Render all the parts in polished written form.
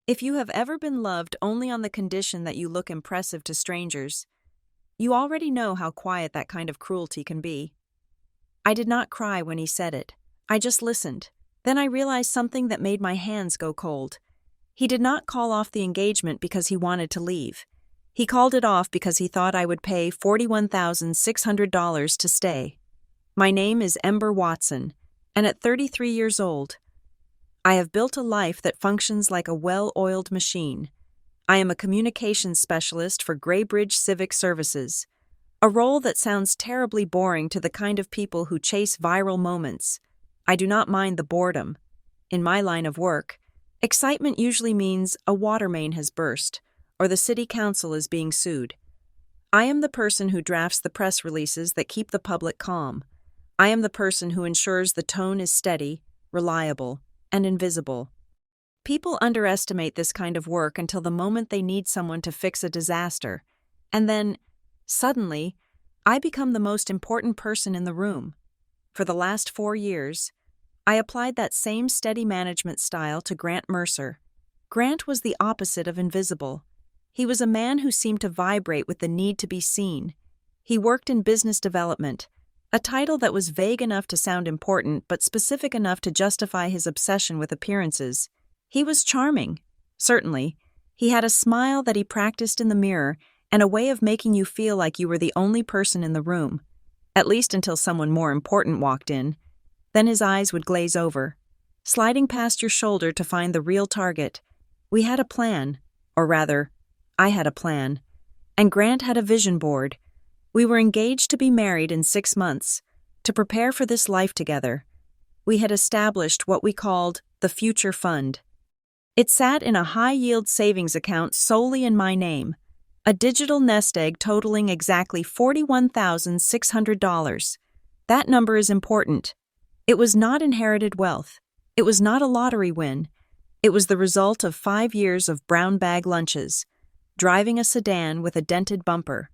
If you have ever been loved only on the condition that you look impressive to strangers, you already know how quiet that kind of cruelty can be. I did not cry when he said it. I just listened. Then I realized something that made my hands go cold. He did not call off the engagement because he wanted to leave. He called it off because he thought I would pay $41,600 to stay. My name is Ember Watson, and at 33 years old, I have built a life that functions like a well-oiled machine. I am a communications specialist for Graybridge Civic Services, a role that sounds terribly boring to the kind of people who chase viral moments. I do not mind the boredom. In my line of work, excitement usually means a water main has burst, or the city council is being sued. I am the person who drafts the press releases that keep the public calm. I am the person who ensures the tone is steady, reliable, and invisible. People underestimate this kind of work until the moment they need someone to fix a disaster, and then, suddenly, I become the most important person in the room. For the last 4 years, I applied that same steady management style to Grant Mercer. Grant was the opposite of invisible. He was a man who seemed to vibrate with the need to be seen. He worked in business development, a title that was vague enough to sound important but specific enough to justify his obsession with appearances. He was charming, certainly. He had a smile that he practiced in the mirror and a way of making you feel like you were the only person in the room, at least until someone more important walked in. Then his eyes would glaze over, sliding past your shoulder to find the real target. We had a plan, or rather, I had a plan, and Grant had a vision board. We were engaged to be married in 6 months, to prepare for this life together. We had established what we called the Future Fund. It sat in a high-yield savings account solely in my name, a digital nest egg totaling exactly $41,600. That number is important. It was not inherited wealth. It was not a lottery win. It was the result of 5 years of brown bag lunches, driving a sedan with a dented bumper,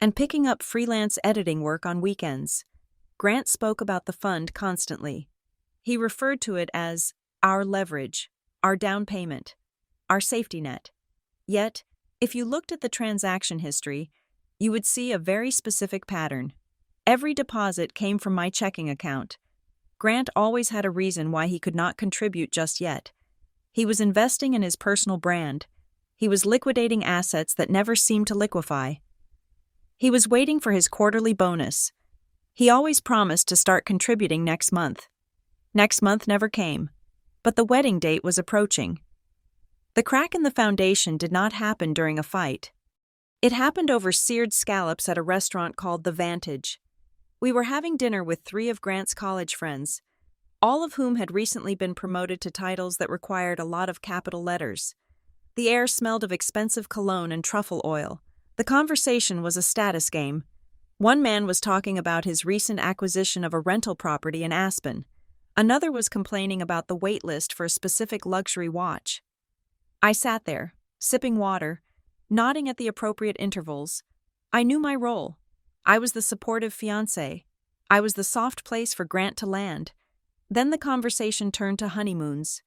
and picking up freelance editing work on weekends. Grant spoke about the fund constantly. He referred to it as our leverage, our down payment, our safety net. Yet, if you looked at the transaction history, you would see a very specific pattern. Every deposit came from my checking account. Grant always had a reason why he could not contribute just yet. He was investing in his personal brand. He was liquidating assets that never seemed to liquefy. He was waiting for his quarterly bonus. He always promised to start contributing next month. Next month never came, but the wedding date was approaching. The crack in the foundation did not happen during a fight. It happened over seared scallops at a restaurant called The Vantage. We were having dinner with 3 of Grant's college friends, all of whom had recently been promoted to titles that required a lot of capital letters. The air smelled of expensive cologne and truffle oil. The conversation was a status game. One man was talking about his recent acquisition of a rental property in Aspen. Another was complaining about the wait list for a specific luxury watch. I sat there, sipping water, nodding at the appropriate intervals. I knew my role. I was the supportive fiancé. I was the soft place for Grant to land. Then the conversation turned to honeymoons.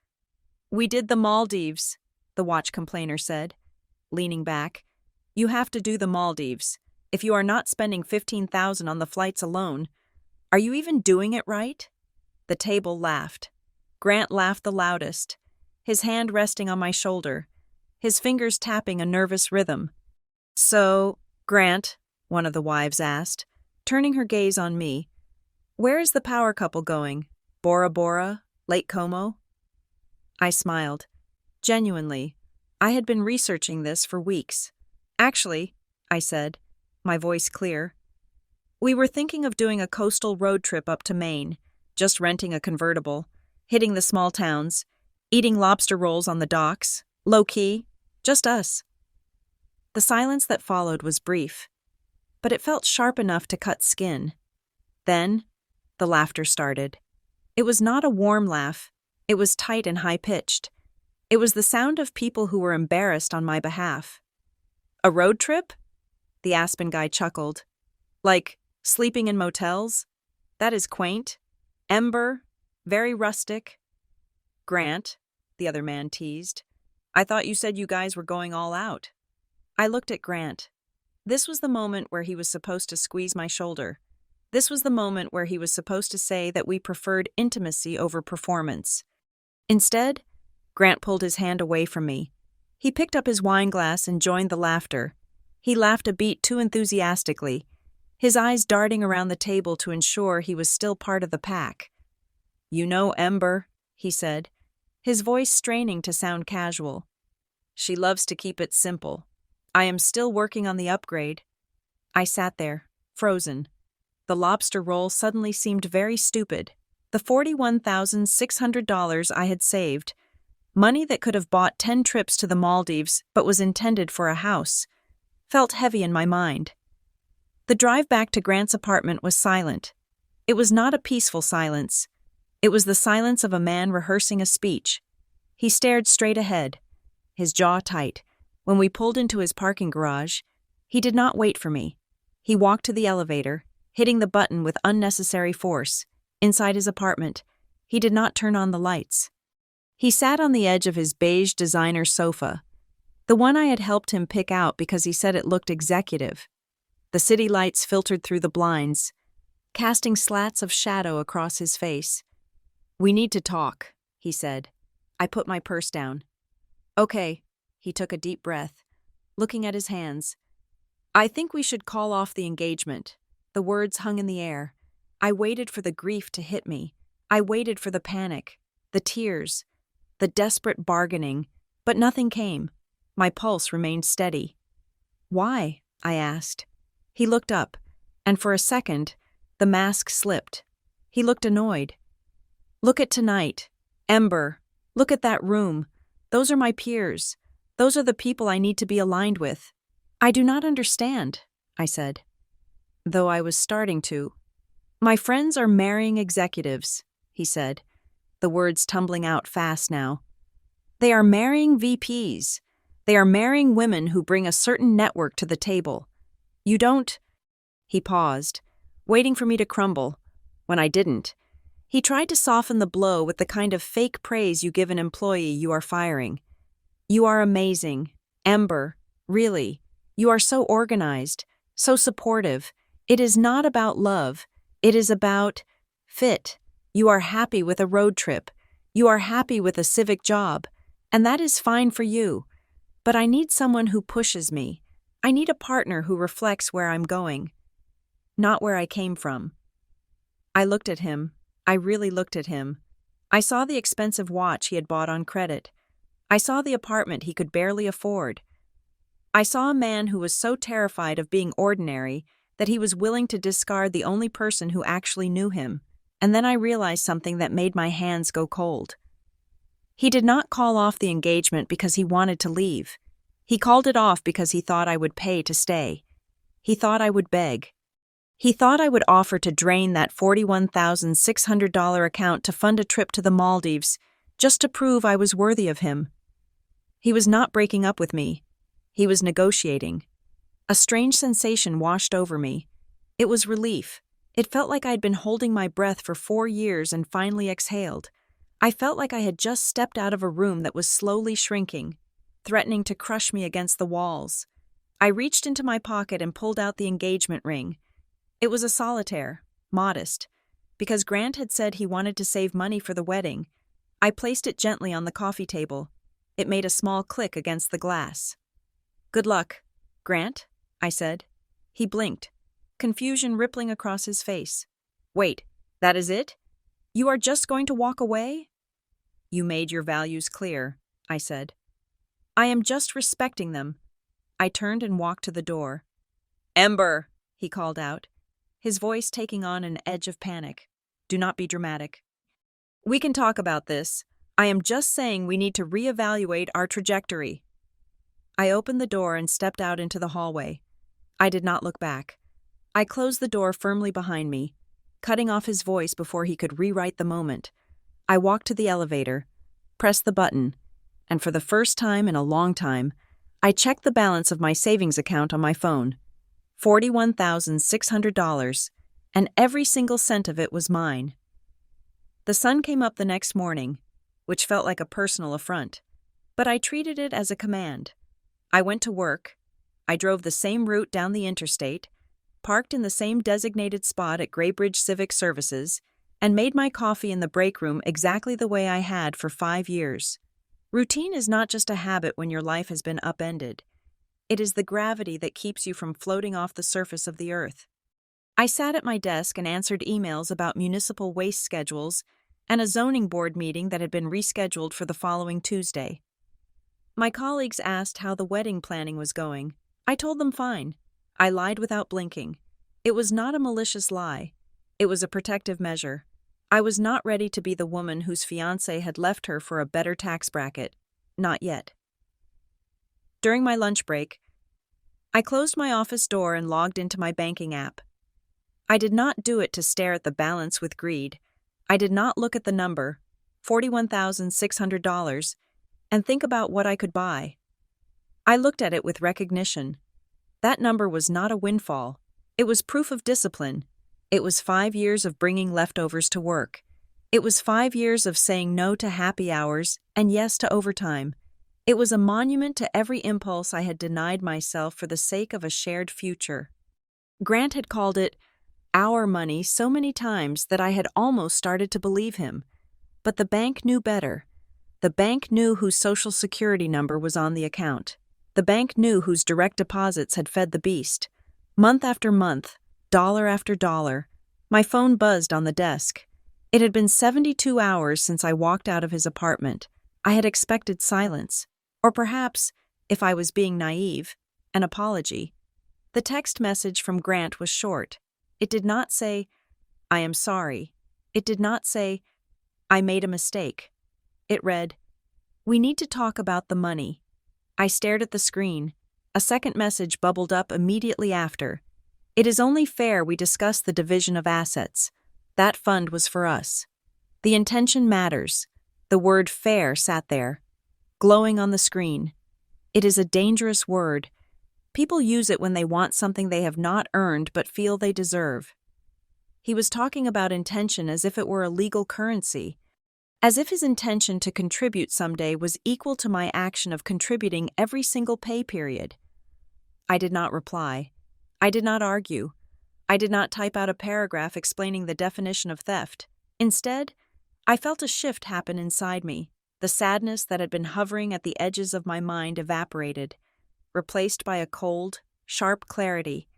"We did the Maldives," the watch complainer said, leaning back. "You have to do the Maldives. If you are not spending $15,000 on the flights alone, are you even doing it right?" The table laughed. Grant laughed the loudest, his hand resting on my shoulder, his fingers tapping a nervous rhythm. "So, Grant," one of the wives asked, turning her gaze on me, "where is the power couple going? Bora Bora? Lake Como?" I smiled. Genuinely, I had been researching this for weeks. "Actually," I said, my voice clear, "we were thinking of doing a coastal road trip up to Maine, just renting a convertible, hitting the small towns, eating lobster rolls on the docks, low-key, just us." The silence that followed was brief, but it felt sharp enough to cut skin. Then, the laughter started. It was not a warm laugh. It was tight and high-pitched. It was the sound of people who were embarrassed on my behalf. "A road trip?" The Aspen guy chuckled. "Like, sleeping in motels? That is quaint. Ember, very rustic." "Grant," the other man teased, I thought you said you guys were going all out. I looked at Grant. This was the moment where he was supposed to squeeze my shoulder. This was the moment where he was supposed to say that we preferred intimacy over performance. Instead, Grant pulled his hand away from me. He picked up his wine glass and joined the laughter. He laughed a beat too enthusiastically, his eyes darting around the table to ensure he was still part of the pack. "You know Ember," he said, his voice straining to sound casual. "She loves to keep it simple. I am still working on the upgrade." I sat there, frozen. The lobster roll suddenly seemed very stupid. The $41,600 I had saved, money that could have bought 10 trips to the Maldives but was intended for a house, felt heavy in my mind. The drive back to Grant's apartment was silent. It was not a peaceful silence. It was the silence of a man rehearsing a speech. He stared straight ahead, his jaw tight. When we pulled into his parking garage, he did not wait for me. He walked to the elevator, hitting the button with unnecessary force. Inside his apartment, he did not turn on the lights. He sat on the edge of his beige designer sofa, the one I had helped him pick out because he said it looked executive. The city lights filtered through the blinds, casting slats of shadow across his face. "We need to talk," he said. I put my purse down. "Okay." He took a deep breath, looking at his hands. "I think we should call off the engagement." The words hung in the air. I waited for the grief to hit me. I waited for the panic, the tears, the desperate bargaining, but nothing came. My pulse remained steady. "Why?" I asked. He looked up, and for a second, the mask slipped. He looked annoyed. "Look at tonight. Ember. Look at that room. Those are my peers. Those are the people I need to be aligned with." "I do not understand," I said, though I was starting to. "My friends are marrying executives," he said, the words tumbling out fast now. "They are marrying VPs. They are marrying women who bring a certain network to the table. You don't—" He paused, waiting for me to crumble. When I didn't, he tried to soften the blow with the kind of fake praise you give an employee you are firing. "You are amazing, Ember, really. You are so organized, so supportive. It is not about love. It is about fit. You are happy with a road trip. You are happy with a civic job. And that is fine for you. But I need someone who pushes me. I need a partner who reflects where I'm going, not where I came from." I looked at him. I really looked at him. I saw the expensive watch he had bought on credit. I saw the apartment he could barely afford. I saw a man who was so terrified of being ordinary that he was willing to discard the only person who actually knew him. And then I realized something that made my hands go cold. He did not call off the engagement because he wanted to leave. He called it off because he thought I would pay to stay. He thought I would beg. He thought I would offer to drain that $41,600 account to fund a trip to the Maldives just to prove I was worthy of him. He was not breaking up with me. He was negotiating. A strange sensation washed over me. It was relief. It felt like I'd been holding my breath for 4 years and finally exhaled. I felt like I had just stepped out of a room that was slowly shrinking, threatening to crush me against the walls. I reached into my pocket and pulled out the engagement ring. It was a solitaire, modest. Because Grant had said he wanted to save money for the wedding, I placed it gently on the coffee table. It made a small click against the glass. "Good luck, Grant," I said. He blinked, confusion rippling across his face. "Wait, that is it? You are just going to walk away?" "You made your values clear," I said. "I am just respecting them." I turned and walked to the door. "Ember," he called out, his voice taking on an edge of panic. "Do not be dramatic. We can talk about this. I am just saying we need to reevaluate our trajectory." I opened the door and stepped out into the hallway. I did not look back. I closed the door firmly behind me, cutting off his voice before he could rewrite the moment. I walked to the elevator, pressed the button, and for the first time in a long time, I checked the balance of my savings account on my phone. $41,600, and every single cent of it was mine. The sun came up the next morning, which felt like a personal affront. But I treated it as a command. I went to work. I drove the same route down the interstate, parked in the same designated spot at Graybridge Civic Services, and made my coffee in the break room exactly the way I had for 5 years. Routine is not just a habit when your life has been upended. It is the gravity that keeps you from floating off the surface of the earth. I sat at my desk and answered emails about municipal waste schedules and a zoning board meeting that had been rescheduled for the following Tuesday. My colleagues asked how the wedding planning was going. I told them fine. I lied without blinking. It was not a malicious lie. It was a protective measure. I was not ready to be the woman whose fiancé had left her for a better tax bracket. Not yet. During my lunch break, I closed my office door and logged into my banking app. I did not do it to stare at the balance with greed. I did not look at the number, $41,600, and think about what I could buy. I looked at it with recognition. That number was not a windfall. It was proof of discipline. It was 5 years of bringing leftovers to work. It was 5 years of saying no to happy hours and yes to overtime. It was a monument to every impulse I had denied myself for the sake of a shared future. Grant had called it our money so many times that I had almost started to believe him. But the bank knew better. The bank knew whose Social Security number was on the account. The bank knew whose direct deposits had fed the beast. Month after month, dollar after dollar, my phone buzzed on the desk. It had been 72 hours since I walked out of his apartment. I had expected silence, or perhaps, if I was being naive, an apology. The text message from Grant was short. It did not say, "I am sorry." It did not say, "I made a mistake." It read, "We need to talk about the money." I stared at the screen. A second message bubbled up immediately after. "It is only fair we discuss the division of assets. That fund was for us." The intention matters. The word fair sat there, glowing on the screen. It is a dangerous word. People use it when they want something they have not earned but feel they deserve. He was talking about intention as if it were a legal currency, as if his intention to contribute someday was equal to my action of contributing every single pay period. I did not reply. I did not argue. I did not type out a paragraph explaining the definition of theft. Instead, I felt a shift happen inside me. The sadness that had been hovering at the edges of my mind evaporated, replaced by a cold, sharp clarity.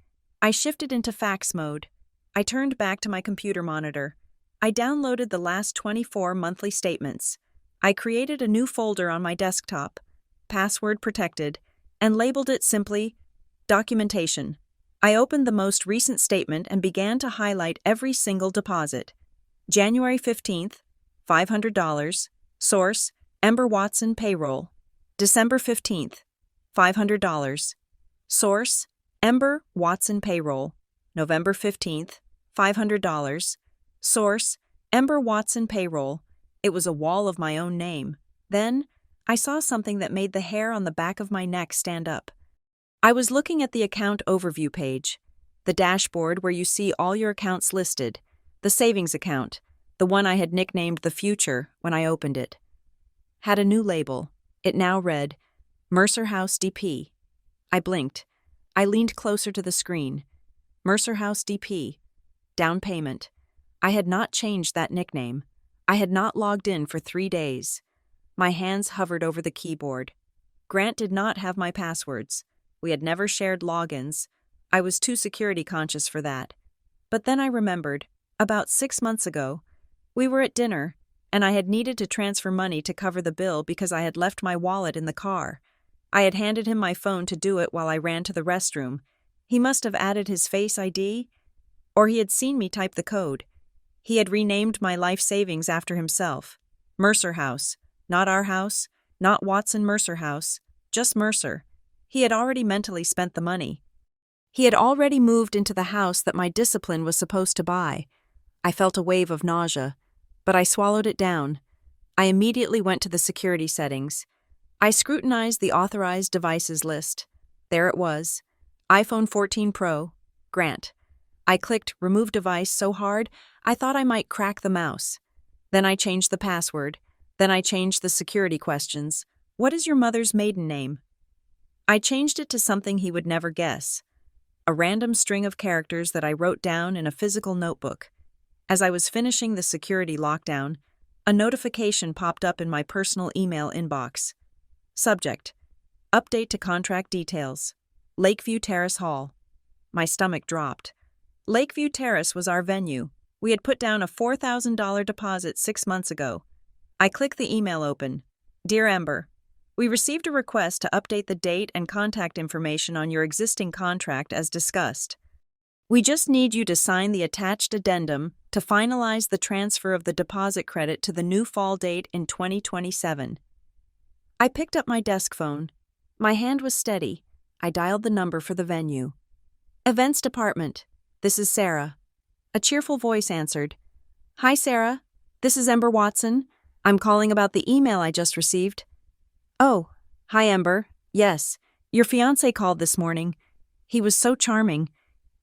I shifted into fax mode. I turned back to my computer monitor. I downloaded the last 24 monthly statements. I created a new folder on my desktop, password protected, and labeled it simply Documentation. I opened the most recent statement and began to highlight every single deposit. January 15th, $500. Source, Ember Watson Payroll. December 15th, $500. Source, Ember Watson Payroll. November 15th, $500. Source, Ember Watson Payroll. It was a wall of my own name. Then, I saw something that made the hair on the back of my neck stand up. I was looking at the account overview page, the dashboard where you see all your accounts listed, the savings account, the one I had nicknamed the Future when I opened it. Had a new label. It now read, Mercer House DP. I blinked. I leaned closer to the screen. Mercer House DP. Down payment. I had not changed that nickname. I had not logged in for 3 days. My hands hovered over the keyboard. Grant did not have my passwords. We had never shared logins. I was too security conscious for that. But then I remembered, about 6 months ago, we were at dinner, and I had needed to transfer money to cover the bill because I had left my wallet in the car. I had handed him my phone to do it while I ran to the restroom. He must have added his Face ID, or he had seen me type the code. He had renamed my life savings after himself. Mercer House. Not our house, not Watson Mercer House, just Mercer. He had already mentally spent the money. He had already moved into the house that my discipline was supposed to buy. I felt a wave of nausea, but I swallowed it down. I immediately went to the security settings. I scrutinized the authorized devices list. There it was. iPhone 14 Pro, Grant. I clicked Remove Device so hard I thought I might crack the mouse. Then I changed the password. Then I changed the security questions. What is your mother's maiden name? I changed it to something he would never guess. A random string of characters that I wrote down in a physical notebook. As I was finishing the security lockdown, a notification popped up in my personal email inbox. Subject: Update to contract details. Lakeview Terrace Hall. My stomach dropped. Lakeview Terrace was our venue. We had put down a $4,000 deposit 6 months ago. I clicked the email open. Dear Ember, we received a request to update the date and contact information on your existing contract as discussed. We just need you to sign the attached addendum to finalize the transfer of the deposit credit to the new fall date in 2027. I picked up my desk phone. My hand was steady. I dialed the number for the venue. Events department. This is Sarah. A cheerful voice answered. Hi, Sarah. This is Ember Watson. I'm calling about the email I just received. Oh, hi, Ember. Yes, your fiancé called this morning. He was so charming.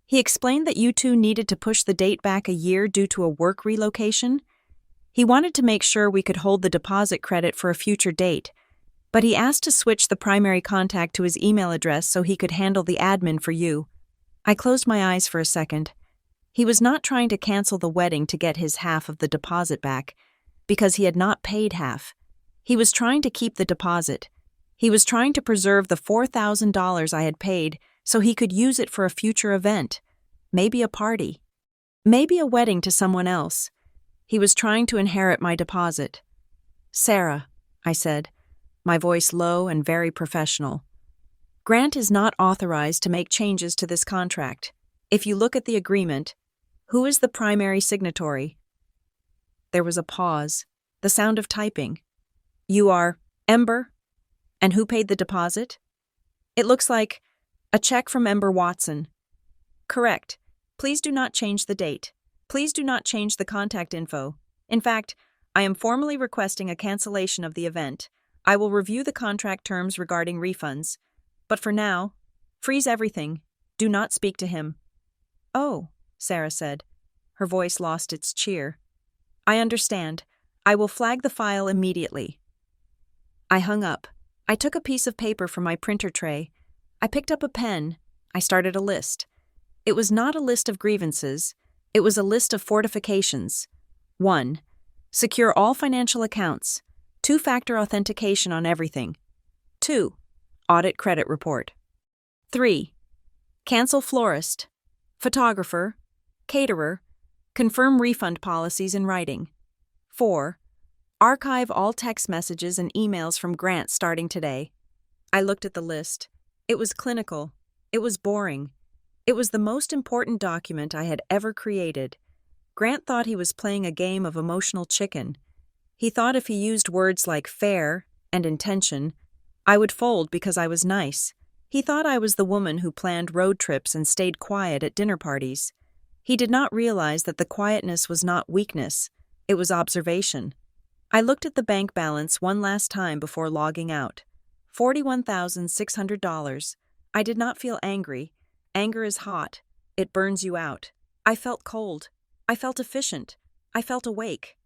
He explained that you two needed to push the date back a year due to a work relocation. He wanted to make sure we could hold the deposit credit for a future date, but he asked to switch the primary contact to his email address so he could handle the admin for you. I closed my eyes for a second. He was not trying to cancel the wedding to get his half of the deposit back, because he had not paid half. He was trying to keep the deposit. He was trying to preserve the $4,000 I had paid so he could use it for a future event, maybe a party, maybe a wedding to someone else. He was trying to inherit my deposit. Sarah, I said, my voice low and very professional. Grant is not authorized to make changes to this contract. If you look at the agreement, who is the primary signatory? There was a pause, the sound of typing. You are Ember? And who paid the deposit? It looks like a check from Ember Watson. Correct. Please do not change the date. Please do not change the contact info. In fact, I am formally requesting a cancellation of the event. I will review the contract terms regarding refunds. But for now, freeze everything. Do not speak to him. Oh, Sarah said. Her voice lost its cheer. I understand. I will flag the file immediately. I hung up. I took a piece of paper from my printer tray. I picked up a pen. I started a list. It was not a list of grievances. It was a list of fortifications. 1. Secure all financial accounts. 2-factor authentication on everything. 2. Audit credit report. 3. Cancel florist, photographer, caterer, confirm refund policies in writing. 4. Archive all text messages and emails from Grant starting today. I looked at the list. It was clinical. It was boring. It was the most important document I had ever created. Grant thought he was playing a game of emotional chicken. He thought if he used words like fair and intention, I would fold because I was nice. He thought I was the woman who planned road trips and stayed quiet at dinner parties. He did not realize that the quietness was not weakness. It was observation. I looked at the bank balance one last time before logging out. $41,600. I did not feel angry. Anger is hot. It burns you out. I felt cold. I felt efficient. I felt awake.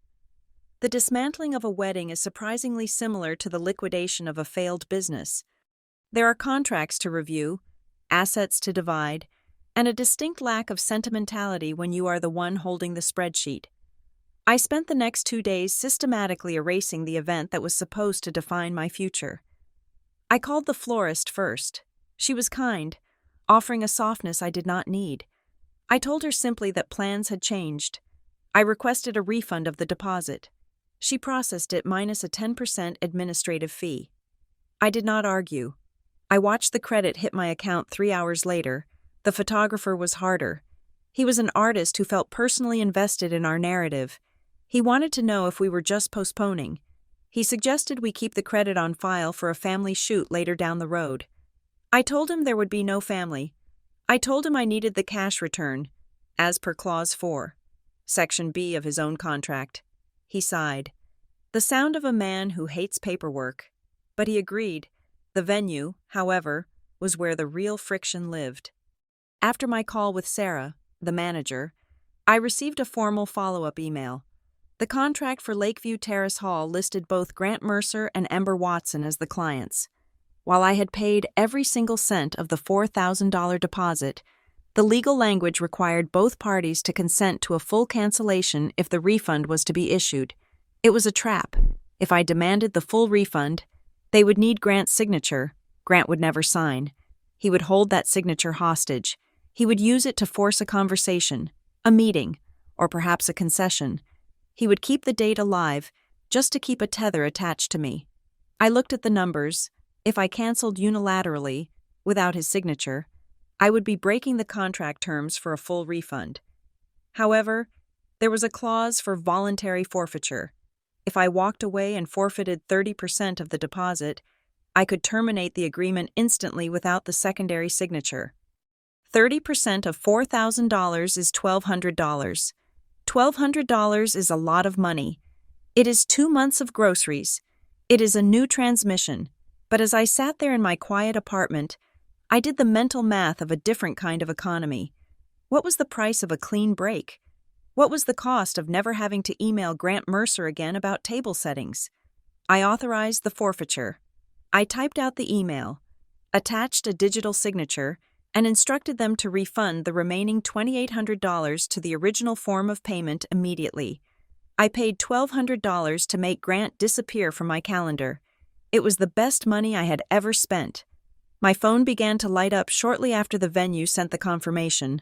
The dismantling of a wedding is surprisingly similar to the liquidation of a failed business. There are contracts to review, assets to divide, and a distinct lack of sentimentality when you are the one holding the spreadsheet. I spent the next 2 days systematically erasing the event that was supposed to define my future. I called the florist first. She was kind, offering a softness I did not need. I told her simply that plans had changed. I requested a refund of the deposit. She processed it minus a 10% administrative fee. I did not argue. I watched the credit hit my account 3 hours later. The photographer was harder. He was an artist who felt personally invested in our narrative. He wanted to know if we were just postponing. He suggested we keep the credit on file for a family shoot later down the road. I told him there would be no family. I told him I needed the cash return, as per Clause 4, Section B of his own contract. He sighed. The sound of a man who hates paperwork. But he agreed. The venue, however, was where the real friction lived. After my call with Sarah, the manager, I received a formal follow-up email. The contract for Lakeview Terrace Hall listed both Grant Mercer and Ember Watson as the clients. While I had paid every single cent of the $4,000 deposit, the legal language required both parties to consent to a full cancellation if the refund was to be issued. It was a trap. If I demanded the full refund, they would need Grant's signature. Grant would never sign. He would hold that signature hostage. He would use it to force a conversation, a meeting, or perhaps a concession. He would keep the date alive, just to keep a tether attached to me. I looked at the numbers. If I canceled unilaterally, without his signature, I would be breaking the contract terms for a full refund. However, there was a clause for voluntary forfeiture. If I walked away and forfeited 30% of the deposit, I could terminate the agreement instantly without the secondary signature. 30% of $4,000 is $1,200. $1,200 is a lot of money. It is 2 months of groceries. It is a new transmission. But as I sat there in my quiet apartment, I did the mental math of a different kind of economy. What was the price of a clean break? What was the cost of never having to email Grant Mercer again about table settings? I authorized the forfeiture. I typed out the email, attached a digital signature, and instructed them to refund the remaining $2,800 to the original form of payment immediately. I paid $1,200 to make Grant disappear from my calendar. It was the best money I had ever spent. My phone began to light up shortly after the venue sent the confirmation.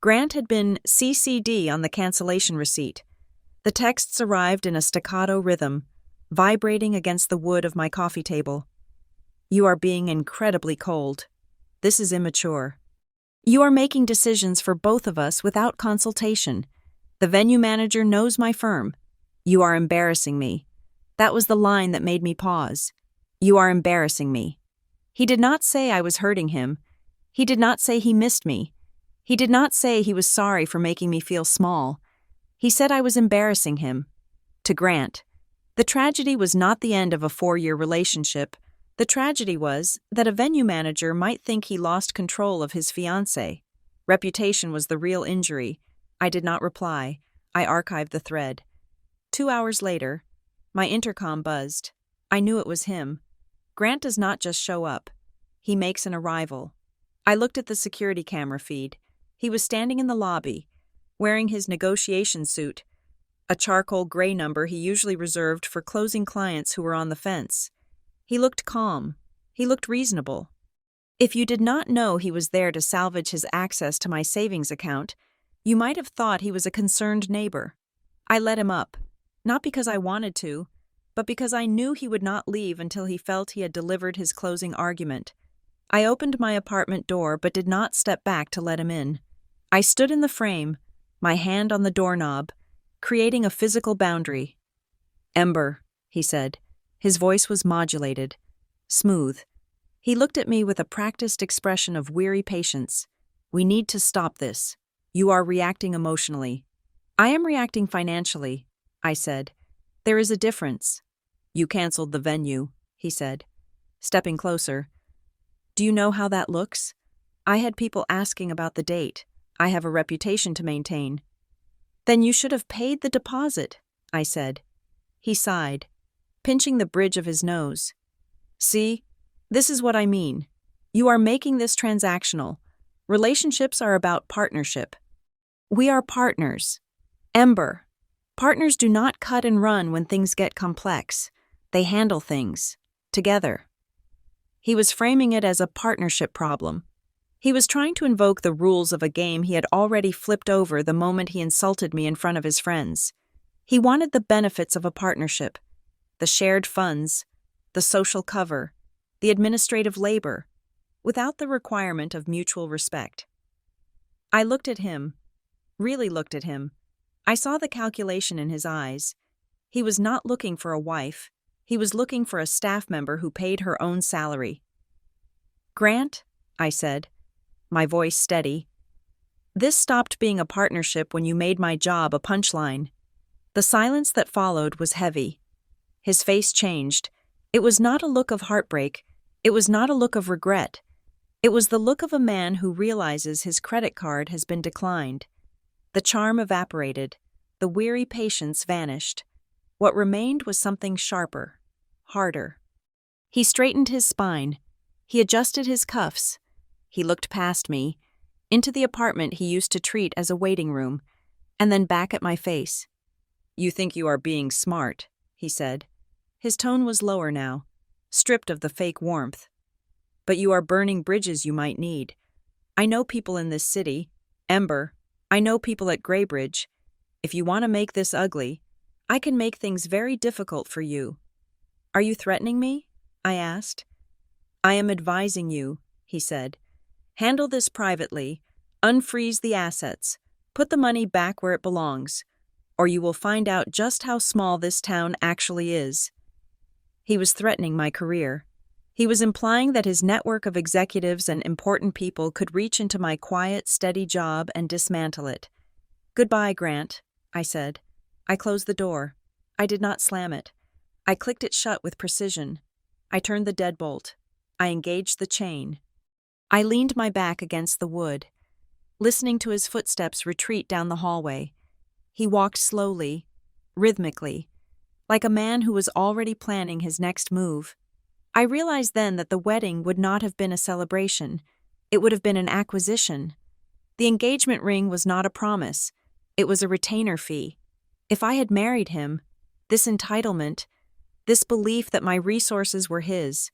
Grant had been CC'd on the cancellation receipt. The texts arrived in a staccato rhythm, vibrating against the wood of my coffee table. You are being incredibly cold. This is immature. You are making decisions for both of us without consultation. The venue manager knows my firm. You are embarrassing me. That was the line that made me pause. You are embarrassing me. He did not say I was hurting him. He did not say he missed me. He did not say he was sorry for making me feel small. He said I was embarrassing him. To Grant, the tragedy was not the end of a 4-year relationship. The tragedy was that a venue manager might think he lost control of his fiancé. Reputation was the real injury. I did not reply. I archived the thread. 2 hours later, my intercom buzzed. I knew it was him. Grant does not just show up. He makes an arrival. I looked at the security camera feed. He was standing in the lobby, wearing his negotiation suit, a charcoal gray number he usually reserved for closing clients who were on the fence. He looked calm. He looked reasonable. If you did not know he was there to salvage his access to my savings account, you might have thought he was a concerned neighbor. I let him up. Not because I wanted to, but because I knew he would not leave until he felt he had delivered his closing argument. I opened my apartment door but did not step back to let him in. I stood in the frame, my hand on the doorknob, creating a physical boundary. Ember, he said. His voice was modulated, smooth. He looked at me with a practiced expression of weary patience. We need to stop this. You are reacting emotionally. I am reacting financially, I said. There is a difference. You canceled the venue, he said, stepping closer. Do you know how that looks? I had people asking about the date. I have a reputation to maintain. Then you should have paid the deposit, I said. He sighed, pinching the bridge of his nose. See, this is what I mean. You are making this transactional. Relationships are about partnership. We are partners. Ember. Partners do not cut and run when things get complex. They handle things. Together. He was framing it as a partnership problem. He was trying to invoke the rules of a game he had already flipped over the moment he insulted me in front of his friends. He wanted the benefits of a partnership. The shared funds, the social cover, the administrative labor, without the requirement of mutual respect. I looked at him, really looked at him. I saw the calculation in his eyes. He was not looking for a wife. He was looking for a staff member who paid her own salary. Grant, I said, my voice steady. This stopped being a partnership when you made my job a punchline. The silence that followed was heavy. His face changed. It was not a look of heartbreak. It was not a look of regret. It was the look of a man who realizes his credit card has been declined. The charm evaporated. The the weary patience vanished. What remained was something sharper, harder. He straightened his spine. He adjusted his cuffs. He looked past me, into the apartment he used to treat as a waiting room, and then back at my face. "You think you are being smart," he said. His tone was lower now, stripped of the fake warmth. "But you are burning bridges you might need. I know people in this city. Ember. I know people at Greybridge. If you want to make this ugly, I can make things very difficult for you." "Are you threatening me?" I asked. "I am advising you," he said. "Handle this privately, unfreeze the assets, put the money back where it belongs, or you will find out just how small this town actually is." He was threatening my career. He was implying that his network of executives and important people could reach into my quiet, steady job and dismantle it. "Goodbye, Grant," I said. I closed the door. I did not slam it. I clicked it shut with precision. I turned the deadbolt. I engaged the chain. I leaned my back against the wood, listening to his footsteps retreat down the hallway. He walked slowly, rhythmically, like a man who was already planning his next move. I realized then that the wedding would not have been a celebration. It would have been an acquisition. The engagement ring was not a promise. It was a retainer fee. If I had married him, this entitlement, this belief that my resources were his,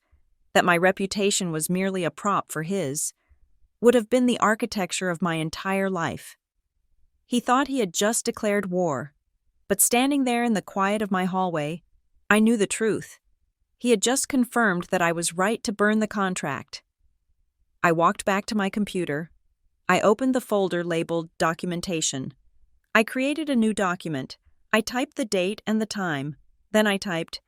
that my reputation was merely a prop for his, would have been the architecture of my entire life. He thought he had just declared war, but standing there in the quiet of my hallway, I knew the truth. He had just confirmed that I was right to burn the contract. I walked back to my computer. I opened the folder labeled Documentation. I created a new document. I typed the date and the time. Then I typed,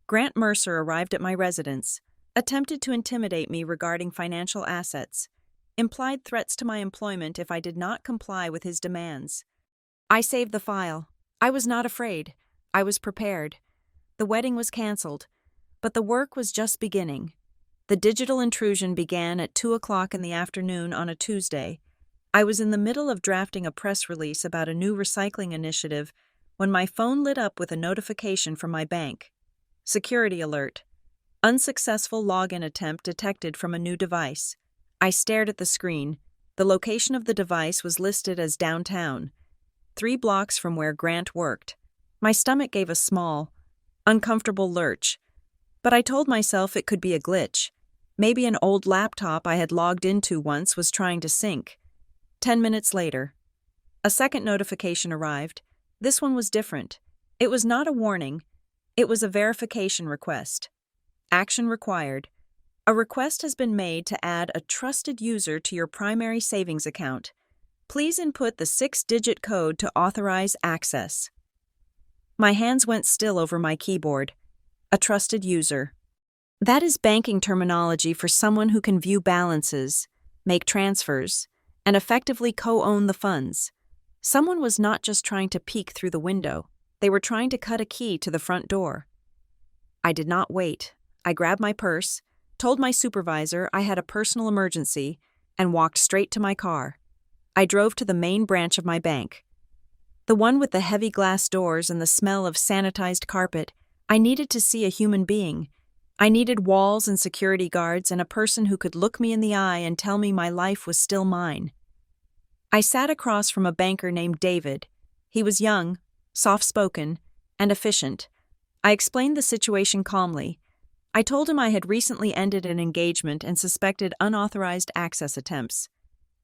"Grant Mercer arrived at my residence, attempted to intimidate me regarding financial assets, implied threats to my employment if I did not comply with his demands." I saved the file. I was not afraid. I was prepared. The wedding was canceled, but the work was just beginning. The digital intrusion began at 2:00 in the afternoon on a Tuesday. I was in the middle of drafting a press release about a new recycling initiative when my phone lit up with a notification from my bank. Security alert. Unsuccessful login attempt detected from a new device. I stared at the screen. The location of the device was listed as downtown, 3 blocks from where Grant worked. My stomach gave a small, uncomfortable lurch, but I told myself it could be a glitch. Maybe an old laptop I had logged into once was trying to sync. 10 minutes later, a second notification arrived. This one was different. It was not a warning. It was a verification request. Action required. A request has been made to add a trusted user to your primary savings account. Please input the 6-digit code to authorize access. My hands went still over my keyboard. A trusted user. That is banking terminology for someone who can view balances, make transfers, and effectively co-own the funds. Someone was not just trying to peek through the window. They were trying to cut a key to the front door. I did not wait. I grabbed my purse, told my supervisor I had a personal emergency, and walked straight to my car. I drove to the main branch of my bank. The one with the heavy glass doors and the smell of sanitized carpet. I needed to see a human being. I needed walls and security guards and a person who could look me in the eye and tell me my life was still mine. I sat across from a banker named David. He was young, soft-spoken, and efficient. I explained the situation calmly. I told him I had recently ended an engagement and suspected unauthorized access attempts.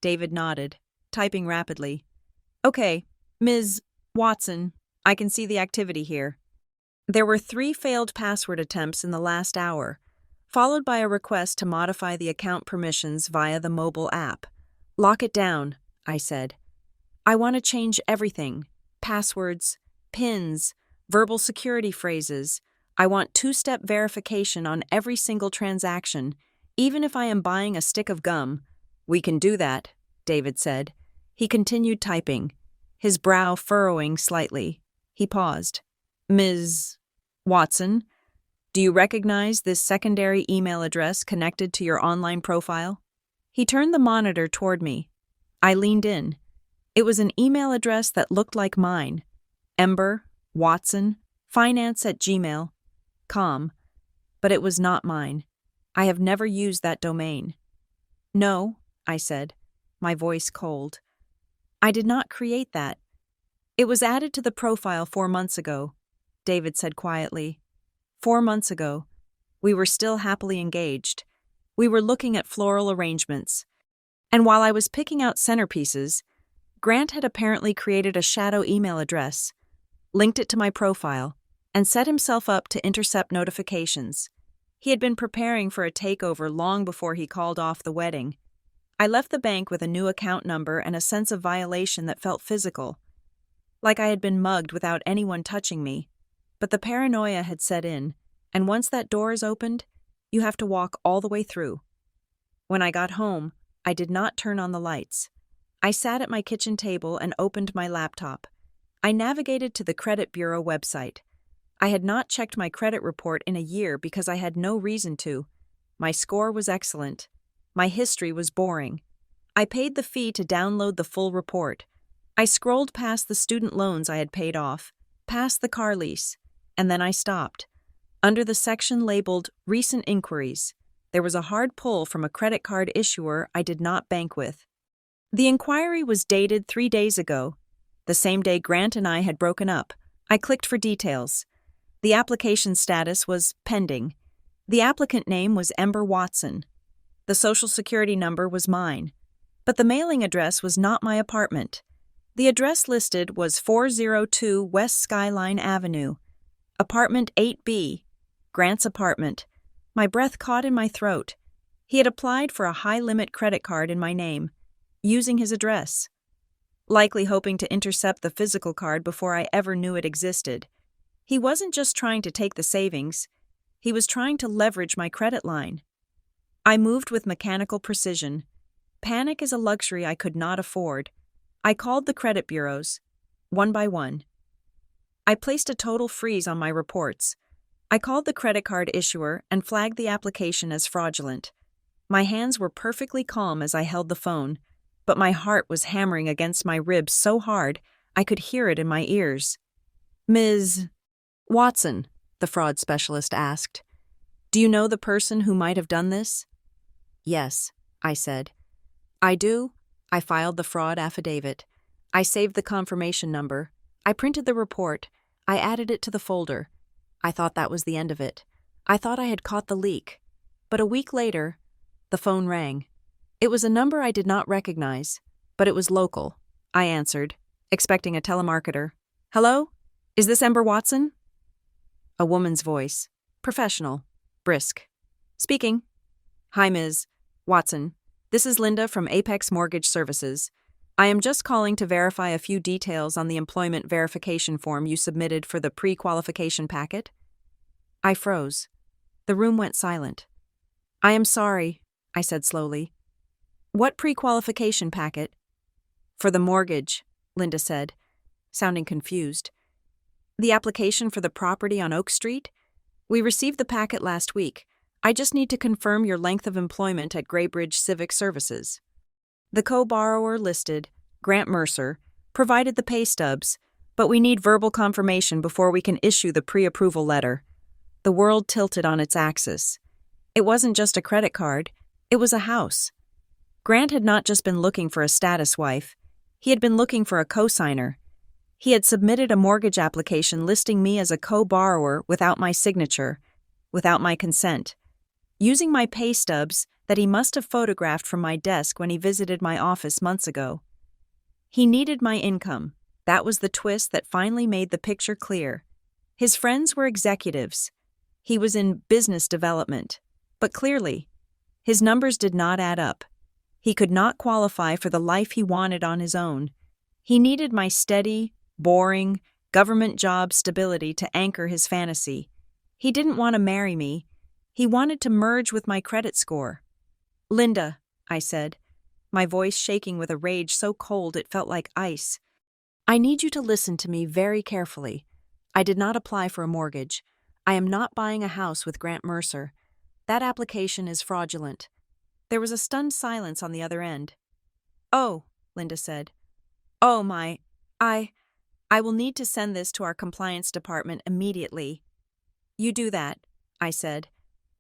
David nodded, typing rapidly. "Okay, Ms. Watson, I can see the activity here." There were 3 failed password attempts in the last hour, followed by a request to modify the account permissions via the mobile app. "Lock it down," I said. "I want to change everything. Passwords, PINs, verbal security phrases. I want 2-step verification on every single transaction, even if I am buying a stick of gum." "We can do that," David said. He continued typing, his brow furrowing slightly. He paused. "Ms. Watson, do you recognize this secondary email address connected to your online profile?" He turned the monitor toward me. I leaned in. It was an email address that looked like mine. Ember, Watson, finance@gmail.com, but it was not mine. I have never used that domain. No, I said, my voice cold. I did not create that. It was added to the profile 4 months ago, David said quietly. 4 months ago. We were still happily engaged. We were looking at floral arrangements. And while I was picking out centerpieces, Grant had apparently created a shadow email address, linked it to my profile, and set himself up to intercept notifications. He had been preparing for a takeover long before he called off the wedding. I left the bank with a new account number and a sense of violation that felt physical, like I had been mugged without anyone touching me. But the paranoia had set in, and once that door is opened, you have to walk all the way through. When I got home, I did not turn on the lights. I sat at my kitchen table and opened my laptop. I navigated to the credit bureau website. I had not checked my credit report in a year because I had no reason to. My score was excellent. My history was boring. I paid the fee to download the full report. I scrolled past the student loans I had paid off, past the car lease, and then I stopped. Under the section labeled Recent Inquiries, there was a hard pull from a credit card issuer I did not bank with. The inquiry was dated 3 days ago, the same day Grant and I had broken up. I clicked for details. The application status was pending. The applicant name was Ember Watson. The social security number was mine, but the mailing address was not my apartment. The address listed was 402 West Skyline Avenue, apartment 8B, Grant's apartment. My breath caught in my throat. He had applied for a high-limit credit card in my name, using his address, likely hoping to intercept the physical card before I ever knew it existed. He wasn't just trying to take the savings, he was trying to leverage my credit line. I moved with mechanical precision. Panic is a luxury I could not afford. I called the credit bureaus, one by one. I placed a total freeze on my reports. I called the credit card issuer and flagged the application as fraudulent. My hands were perfectly calm as I held the phone, but my heart was hammering against my ribs so hard I could hear it in my ears. "Ms. Watson," the fraud specialist asked, "do you know the person who might have done this?" "Yes," I said. "I do." I filed the fraud affidavit. I saved the confirmation number. I printed the report. I added it to the folder. I thought that was the end of it. I thought I had caught the leak. But a week later, the phone rang. It was a number I did not recognize, but it was local. I answered, expecting a telemarketer. "Hello? Is this Ember Watson?" A woman's voice. Professional. Brisk. "Speaking." "Hi, Ms. Watson. This is Linda from Apex Mortgage Services. I am just calling to verify a few details on the employment verification form you submitted for the pre-qualification packet." I froze. The room went silent. "I am sorry," I said slowly. "What pre-qualification packet?" "For the mortgage," Linda said, sounding confused. "The application for the property on Oak Street? We received the packet last week. I just need to confirm your length of employment at Graybridge Civic Services." The co-borrower listed, Grant Mercer, provided the pay stubs, but we need verbal confirmation before we can issue the pre-approval letter. The world tilted on its axis. It wasn't just a credit card, it was a house. Grant had not just been looking for a status wife, he had been looking for a co-signer. He had submitted a mortgage application listing me as a co-borrower without my signature, without my consent, using my pay stubs that he must have photographed from my desk when he visited my office months ago. He needed my income. That was the twist that finally made the picture clear. His friends were executives. He was in business development. But clearly, his numbers did not add up. He could not qualify for the life he wanted on his own. He needed my steady, boring, government job stability to anchor his fantasy. He didn't want to marry me. He wanted to merge with my credit score. "Linda," I said, my voice shaking with a rage so cold it felt like ice. "I need you to listen to me very carefully. I did not apply for a mortgage. I am not buying a house with Grant Mercer. That application is fraudulent." There was a stunned silence on the other end. "Oh," Linda said. "Oh, I will need to send this to our compliance department immediately. You do that, I said.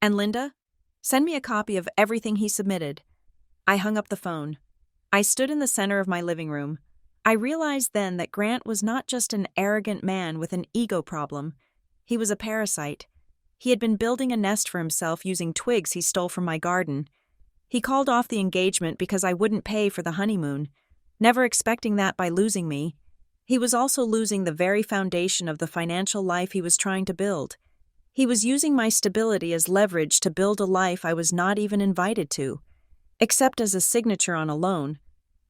And Linda? Send me a copy of everything he submitted. I hung up the phone. I stood in the center of my living room. I realized then that Grant was not just an arrogant man with an ego problem. He was a parasite. He had been building a nest for himself using twigs he stole from my garden. He called off the engagement because I wouldn't pay for the honeymoon, never expecting that by losing me. He was also losing the very foundation of the financial life he was trying to build. He was using my stability as leverage to build a life I was not even invited to, except as a signature on a loan.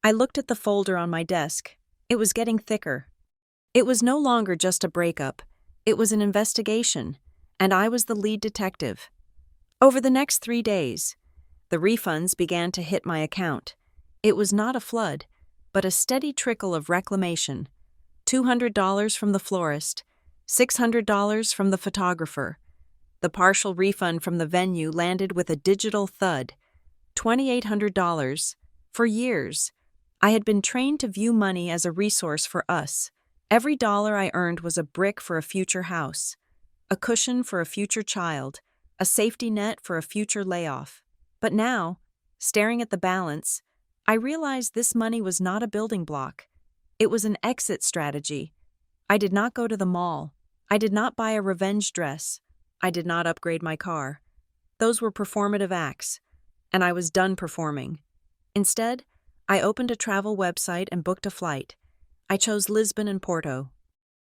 I looked at the folder on my desk. It was getting thicker. It was no longer just a breakup. It was an investigation, and I was the lead detective. Over the next 3 days, the refunds began to hit my account. It was not a flood, but a steady trickle of reclamation. $200 from the florist, $600 from the photographer. The partial refund from the venue landed with a digital thud. $2,800. For years, I had been trained to view money as a resource for us. Every dollar I earned was a brick for a future house, a cushion for a future child, a safety net for a future layoff. But now, staring at the balance, I realized this money was not a building block. It was an exit strategy. I did not go to the mall. I did not buy a revenge dress. I did not upgrade my car. Those were performative acts, and I was done performing. Instead, I opened a travel website and booked a flight. I chose Lisbon and Porto.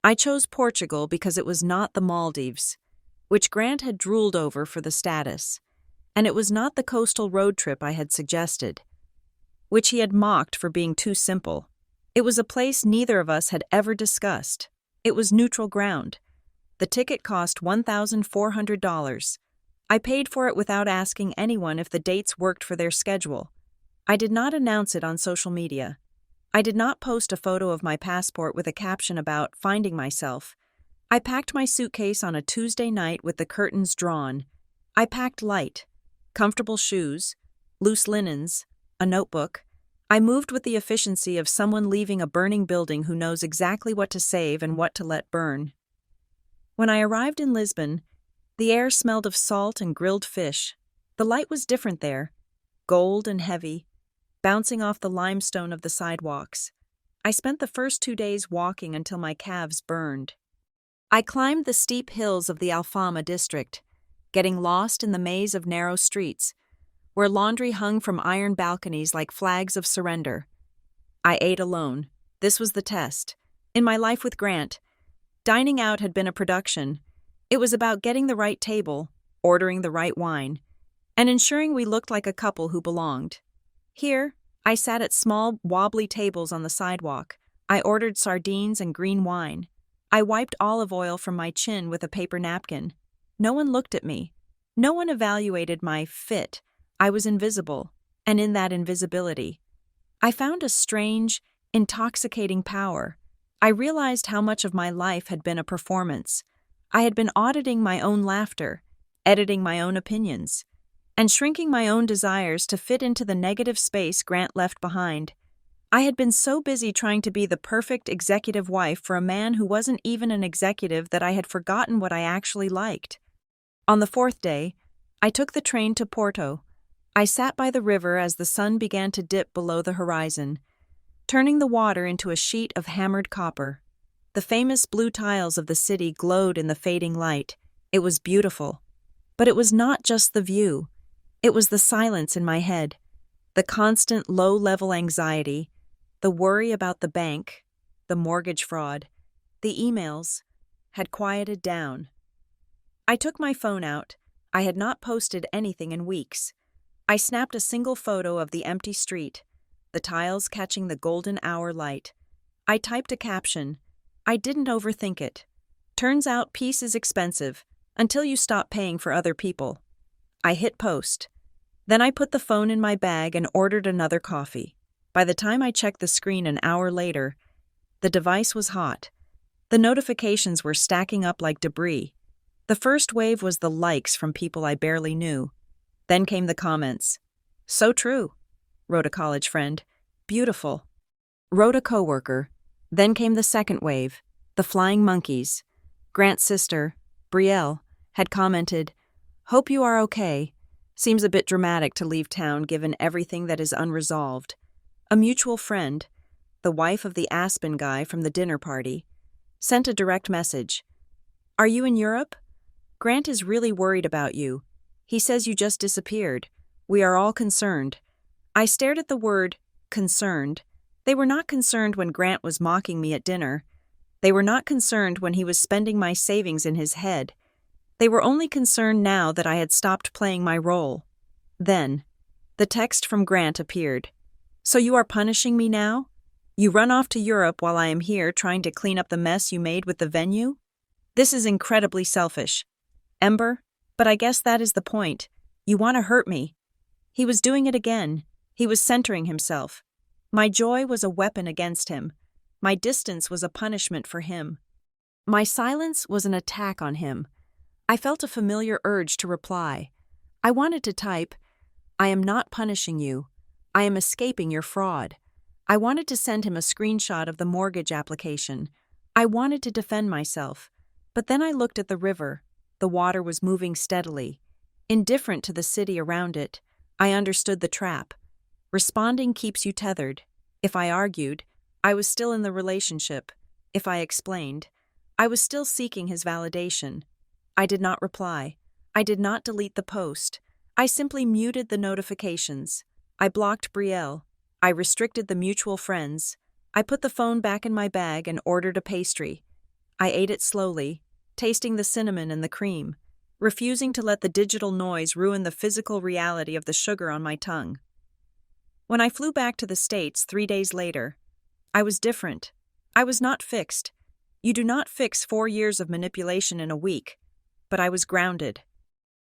I chose Portugal because it was not the Maldives, which Grant had drooled over for the status, and it was not the coastal road trip I had suggested, which he had mocked for being too simple. It was a place neither of us had ever discussed. It was neutral ground. The ticket cost $1,400. I paid for it without asking anyone if the dates worked for their schedule. I did not announce it on social media. I did not post a photo of my passport with a caption about finding myself. I packed my suitcase on a Tuesday night with the curtains drawn. I packed light, comfortable shoes, loose linens, a notebook. I moved with the efficiency of someone leaving a burning building who knows exactly what to save and what to let burn. When I arrived in Lisbon, the air smelled of salt and grilled fish. The light was different there, gold and heavy, bouncing off the limestone of the sidewalks. I spent the first 2 days walking until my calves burned. I climbed the steep hills of the Alfama district, getting lost in the maze of narrow streets, where laundry hung from iron balconies like flags of surrender. I ate alone. This was the test. In my life with Grant, dining out had been a production. It was about getting the right table, ordering the right wine, and ensuring we looked like a couple who belonged. Here, I sat at small, wobbly tables on the sidewalk. I ordered sardines and green wine. I wiped olive oil from my chin with a paper napkin. No one looked at me. No one evaluated my fit. I was invisible, and in that invisibility, I found a strange, intoxicating power. I realized how much of my life had been a performance. I had been auditing my own laughter, editing my own opinions, and shrinking my own desires to fit into the negative space Grant left behind. I had been so busy trying to be the perfect executive wife for a man who wasn't even an executive that I had forgotten what I actually liked. On the 4th day, I took the train to Porto. I sat by the river as the sun began to dip below the horizon, turning the water into a sheet of hammered copper. The famous blue tiles of the city glowed in the fading light. It was beautiful. But it was not just the view. It was the silence in my head, the constant low-level anxiety, the worry about the bank, the mortgage fraud, the emails, had quieted down. I took my phone out. I had not posted anything in weeks. I snapped a single photo of the empty street, the tiles catching the golden hour light. I typed a caption. I didn't overthink it. Turns out peace is expensive until you stop paying for other people. I hit post. Then I put the phone in my bag and ordered another coffee. By the time I checked the screen an hour later, the device was hot. The notifications were stacking up like debris. The first wave was the likes from people I barely knew. Then came the comments. "So true," wrote a college friend. "Beautiful," wrote a coworker. Then came the second wave, the flying monkeys. Grant's sister, Brielle, had commented, "Hope you are okay. Seems a bit dramatic to leave town given everything that is unresolved." A mutual friend, the wife of the Aspen guy from the dinner party, sent a direct message. "Are you in Europe? Grant is really worried about you. He says you just disappeared. We are all concerned." I stared at the word, concerned. They were not concerned when Grant was mocking me at dinner. They were not concerned when he was spending my savings in his head. They were only concerned now that I had stopped playing my role. Then, the text from Grant appeared. "So you are punishing me now? You run off to Europe while I am here trying to clean up the mess you made with the venue? This is incredibly selfish. Ember, but I guess that is the point. You want to hurt me." He was doing it again. He was centering himself. My joy was a weapon against him. My distance was a punishment for him. My silence was an attack on him. I felt a familiar urge to reply. I wanted to type, "I am not punishing you. I am escaping your fraud." I wanted to send him a screenshot of the mortgage application. I wanted to defend myself. But then I looked at the river. The water was moving steadily. Indifferent to the city around it, I understood the trap. Responding keeps you tethered. If I argued, I was still in the relationship. If I explained, I was still seeking his validation. I did not reply. I did not delete the post. I simply muted the notifications. I blocked Brielle. I restricted the mutual friends. I put the phone back in my bag and ordered a pastry. I ate it slowly, tasting the cinnamon and the cream, refusing to let the digital noise ruin the physical reality of the sugar on my tongue. When I flew back to the States 3 days later, I was different. I was not fixed. You do not fix 4 years of manipulation in a week. But I was grounded.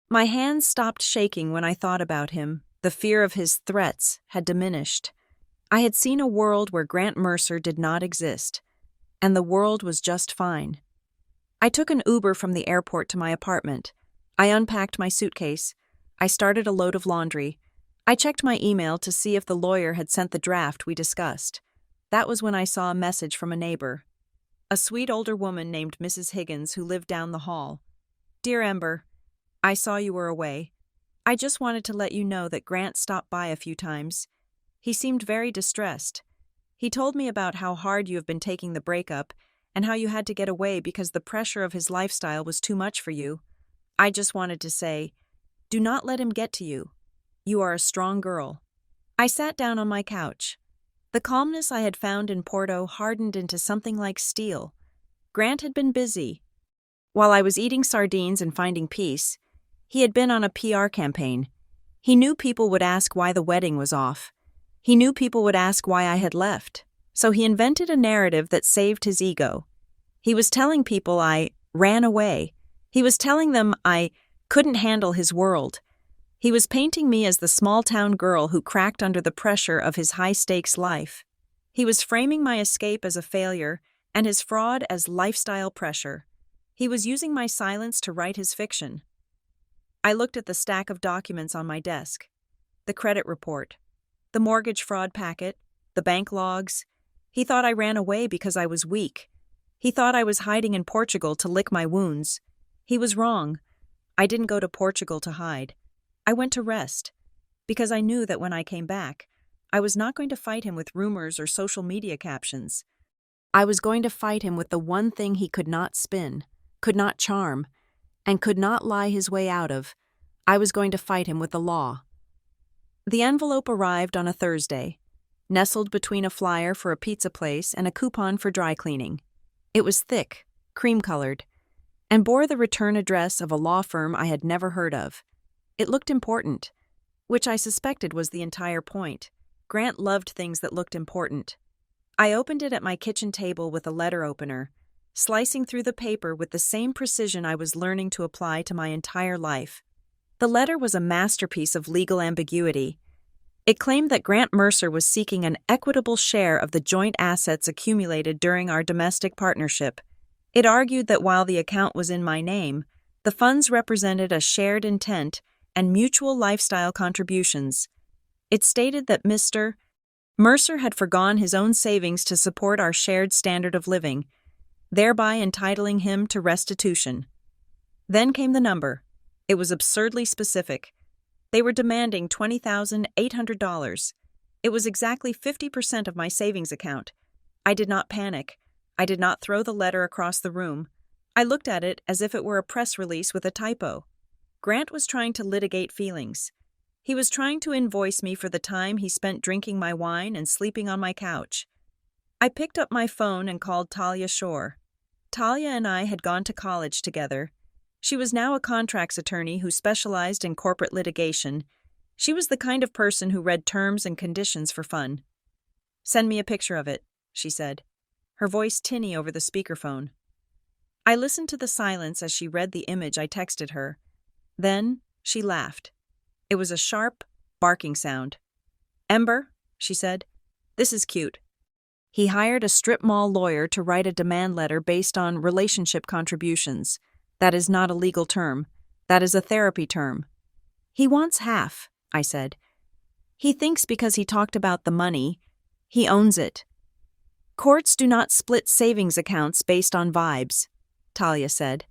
My hands stopped shaking when I thought about him. The fear of his threats had diminished. I had seen a world where Grant Mercer did not exist, and the world was just fine. I took an Uber from the airport to my apartment. I unpacked my suitcase. I started a load of laundry. I checked my email to see if the lawyer had sent the draft we discussed. That was when I saw a message from a neighbor. A sweet older woman named Mrs. Higgins who lived down the hall. "Dear Ember, I saw you were away. I just wanted to let you know that Grant stopped by a few times. He seemed very distressed. He told me about how hard you have been taking the breakup and how you had to get away because the pressure of his lifestyle was too much for you. I just wanted to say, do not let him get to you. You are a strong girl." I sat down on my couch. The calmness I had found in Porto hardened into something like steel. Grant had been busy. While I was eating sardines and finding peace, he had been on a PR campaign. He knew people would ask why the wedding was off. He knew people would ask why I had left. So he invented a narrative that saved his ego. He was telling people I ran away. He was telling them I couldn't handle his world. He was painting me as the small-town girl who cracked under the pressure of his high-stakes life. He was framing my escape as a failure and his fraud as lifestyle pressure. He was using my silence to write his fiction. I looked at the stack of documents on my desk. The credit report, the mortgage fraud packet, the bank logs. He thought I ran away because I was weak. He thought I was hiding in Portugal to lick my wounds. He was wrong. I didn't go to Portugal to hide. I went to rest, because I knew that when I came back, I was not going to fight him with rumors or social media captions. I was going to fight him with the one thing he could not spin, could not charm, and could not lie his way out of. I was going to fight him with the law. The envelope arrived on a Thursday, nestled between a flyer for a pizza place and a coupon for dry cleaning. It was thick, cream-colored, and bore the return address of a law firm I had never heard of. It looked important, which I suspected was the entire point. Grant loved things that looked important. I opened it at my kitchen table with a letter opener, slicing through the paper with the same precision I was learning to apply to my entire life. The letter was a masterpiece of legal ambiguity. It claimed that Grant Mercer was seeking an equitable share of the joint assets accumulated during our domestic partnership. It argued that while the account was in my name, the funds represented a shared intent and mutual lifestyle contributions. It stated that Mr. Mercer had forgone his own savings to support our shared standard of living, thereby entitling him to restitution. Then came the number. It was absurdly specific. They were demanding $20,800. It was exactly 50% of my savings account. I did not panic. I did not throw the letter across the room. I looked at it as if it were a press release with a typo. Grant was trying to litigate feelings. He was trying to invoice me for the time he spent drinking my wine and sleeping on my couch. I picked up my phone and called Talia Shore. Talia and I had gone to college together. She was now a contracts attorney who specialized in corporate litigation. She was the kind of person who read terms and conditions for fun. "Send me a picture of it," she said, her voice tinny over the speakerphone. I listened to the silence as she read the image I texted her. Then she laughed. It was a sharp, barking sound. "Ember," she said, "this is cute." He hired a strip mall lawyer to write a demand letter based on relationship contributions. That is not a legal term. That is a therapy term. "He wants half," I said. "He thinks because he talked about the money, he owns it." "Courts do not split savings accounts based on vibes," Talia said,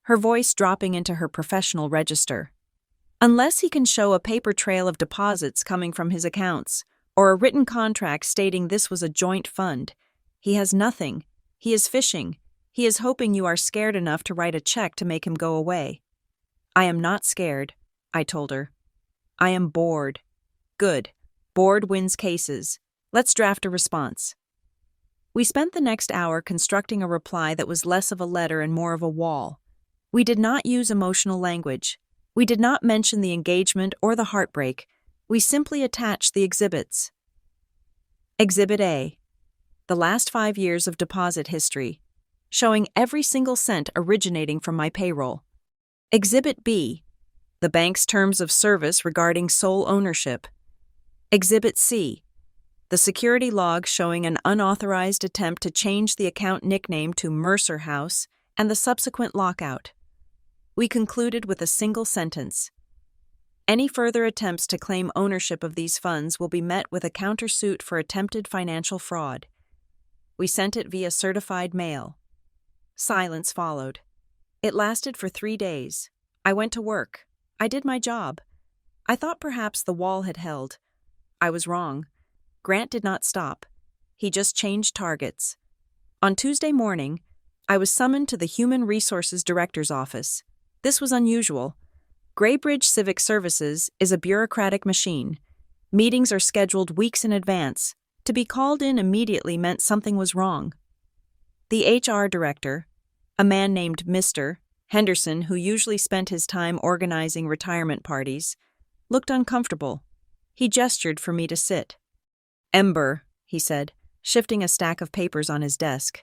her voice dropping into her professional register. "Unless he can show a paper trail of deposits coming from his accounts, or a written contract stating this was a joint fund, he has nothing. He is fishing. He is hoping you are scared enough to write a check to make him go away." "I am not scared," I told her. "I am bored." "Good. Bored wins cases. Let's draft a response." We spent the next hour constructing a reply that was less of a letter and more of a wall. We did not use emotional language. We did not mention the engagement or the heartbreak. We simply attached the exhibits. Exhibit A. The last 5 years of deposit history, showing every single cent originating from my payroll. Exhibit B. The bank's terms of service regarding sole ownership. Exhibit C. The security log showing an unauthorized attempt to change the account nickname to Mercer House and the subsequent lockout. We concluded with a single sentence. Any further attempts to claim ownership of these funds will be met with a countersuit for attempted financial fraud. We sent it via certified mail. Silence followed. It lasted for 3 days. I went to work. I did my job. I thought perhaps the wall had held. I was wrong. Grant did not stop. He just changed targets. On Tuesday morning, I was summoned to the Human Resources Director's office. This was unusual. Graybridge Civic Services is a bureaucratic machine. Meetings are scheduled weeks in advance. To be called in immediately meant something was wrong. The HR director, a man named Mr. Henderson, who usually spent his time organizing retirement parties, looked uncomfortable. He gestured for me to sit. "Ember," he said, shifting a stack of papers on his desk.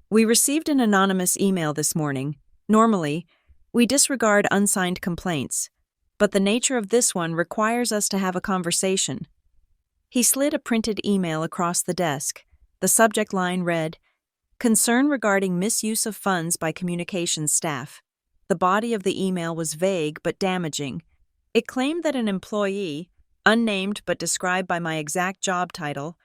"We received an anonymous email this morning. Normally, we disregard unsigned complaints, but the nature of this one requires us to have a conversation." He slid a printed email across the desk. The subject line read, "Concern regarding misuse of funds by communications staff." The body of the email was vague but damaging. It claimed that an employee, unnamed but described by my exact job title,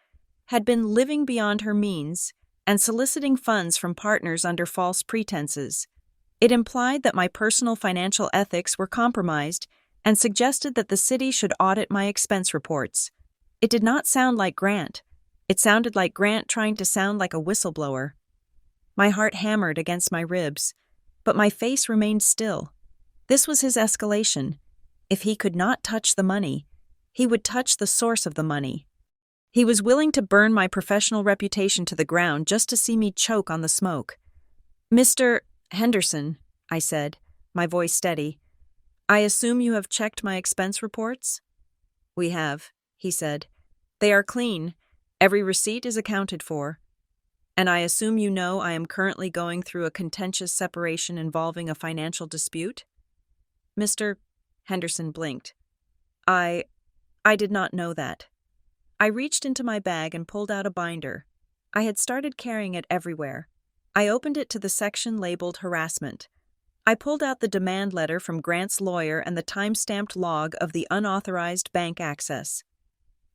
had been living beyond her means and soliciting funds from partners under false pretenses. It implied that my personal financial ethics were compromised and suggested that the city should audit my expense reports. It did not sound like Grant. It sounded like Grant trying to sound like a whistleblower. My heart hammered against my ribs, but my face remained still. This was his escalation. If he could not touch the money, he would touch the source of the money. He was willing to burn my professional reputation to the ground just to see me choke on the smoke. "Mr. Henderson," I said, my voice steady, "I assume you have checked my expense reports?" "We have," he said. "They are clean. Every receipt is accounted for. And I assume you know I am currently going through a contentious separation involving a financial dispute?" Mr. Henderson blinked. I did not know that." I reached into my bag and pulled out a binder. I had started carrying it everywhere. I opened it to the section labeled Harassment. I pulled out the demand letter from Grant's lawyer and the time-stamped log of the unauthorized bank access.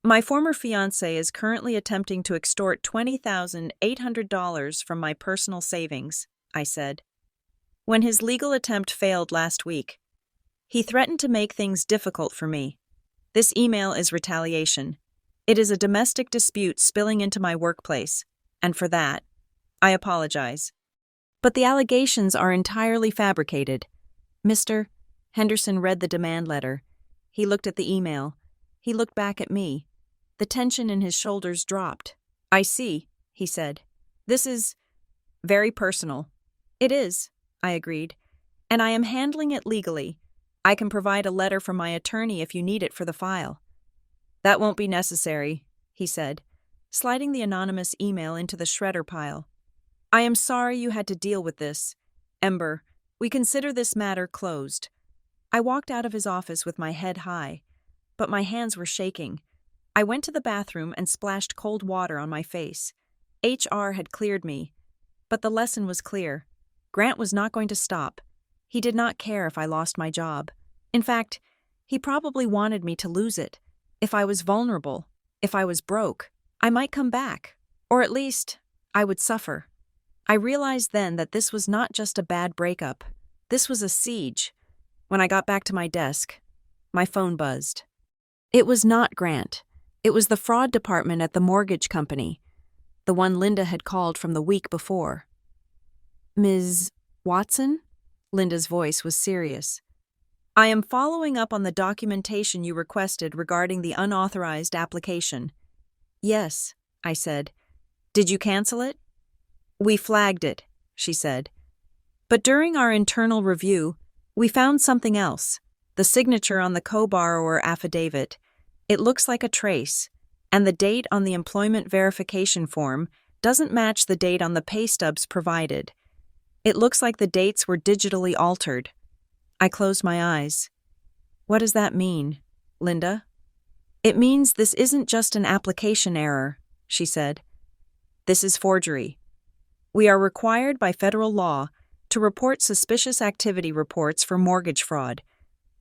My former fiancé is currently attempting to extort $20,800 from my personal savings, I said. When his legal attempt failed last week, he threatened to make things difficult for me. This email is retaliation. It is a domestic dispute spilling into my workplace, and for that, I apologize. But the allegations are entirely fabricated. Mr. Henderson read the demand letter. He looked at the email. He looked back at me. The tension in his shoulders dropped. I see, he said. This is very personal. It is, I agreed. And I am handling it legally. I can provide a letter from my attorney if you need it for the file. That won't be necessary, he said, sliding the anonymous email into the shredder pile. I am sorry you had to deal with this. Ember, we consider this matter closed. I walked out of his office with my head high, but my hands were shaking. I went to the bathroom and splashed cold water on my face. HR had cleared me, but the lesson was clear. Grant was not going to stop. He did not care if I lost my job. In fact, he probably wanted me to lose it. If I was vulnerable, if I was broke, I might come back, or at least, I would suffer. I realized then that this was not just a bad breakup. This was a siege. When I got back to my desk, my phone buzzed. It was not Grant. It was the fraud department at the mortgage company, the one Linda had called from the week before. Ms. Watson? Linda's voice was serious. I am following up on the documentation you requested regarding the unauthorized application. Yes, I said. Did you cancel it? We flagged it, she said. But during our internal review, we found something else. The signature on the co-borrower affidavit. It looks like a trace, and the date on the employment verification form doesn't match the date on the pay stubs provided. It looks like the dates were digitally altered. I closed my eyes. What does that mean, Linda? It means this isn't just an application error, she said. This is forgery. We are required by federal law to report suspicious activity reports for mortgage fraud.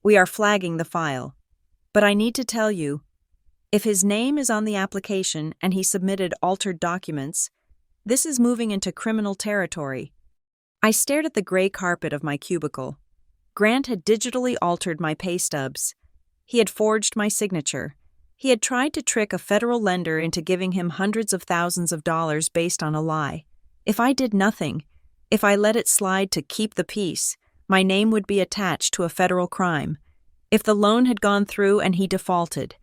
We are flagging the file. But I need to tell you, if his name is on the application and he submitted altered documents, this is moving into criminal territory. I stared at the gray carpet of my cubicle. Grant had digitally altered my pay stubs. He had forged my signature. He had tried to trick a federal lender into giving him hundreds of thousands of dollars based on a lie. If I did nothing, if I let it slide to keep the peace, my name would be attached to a federal crime. If the loan had gone through and he defaulted,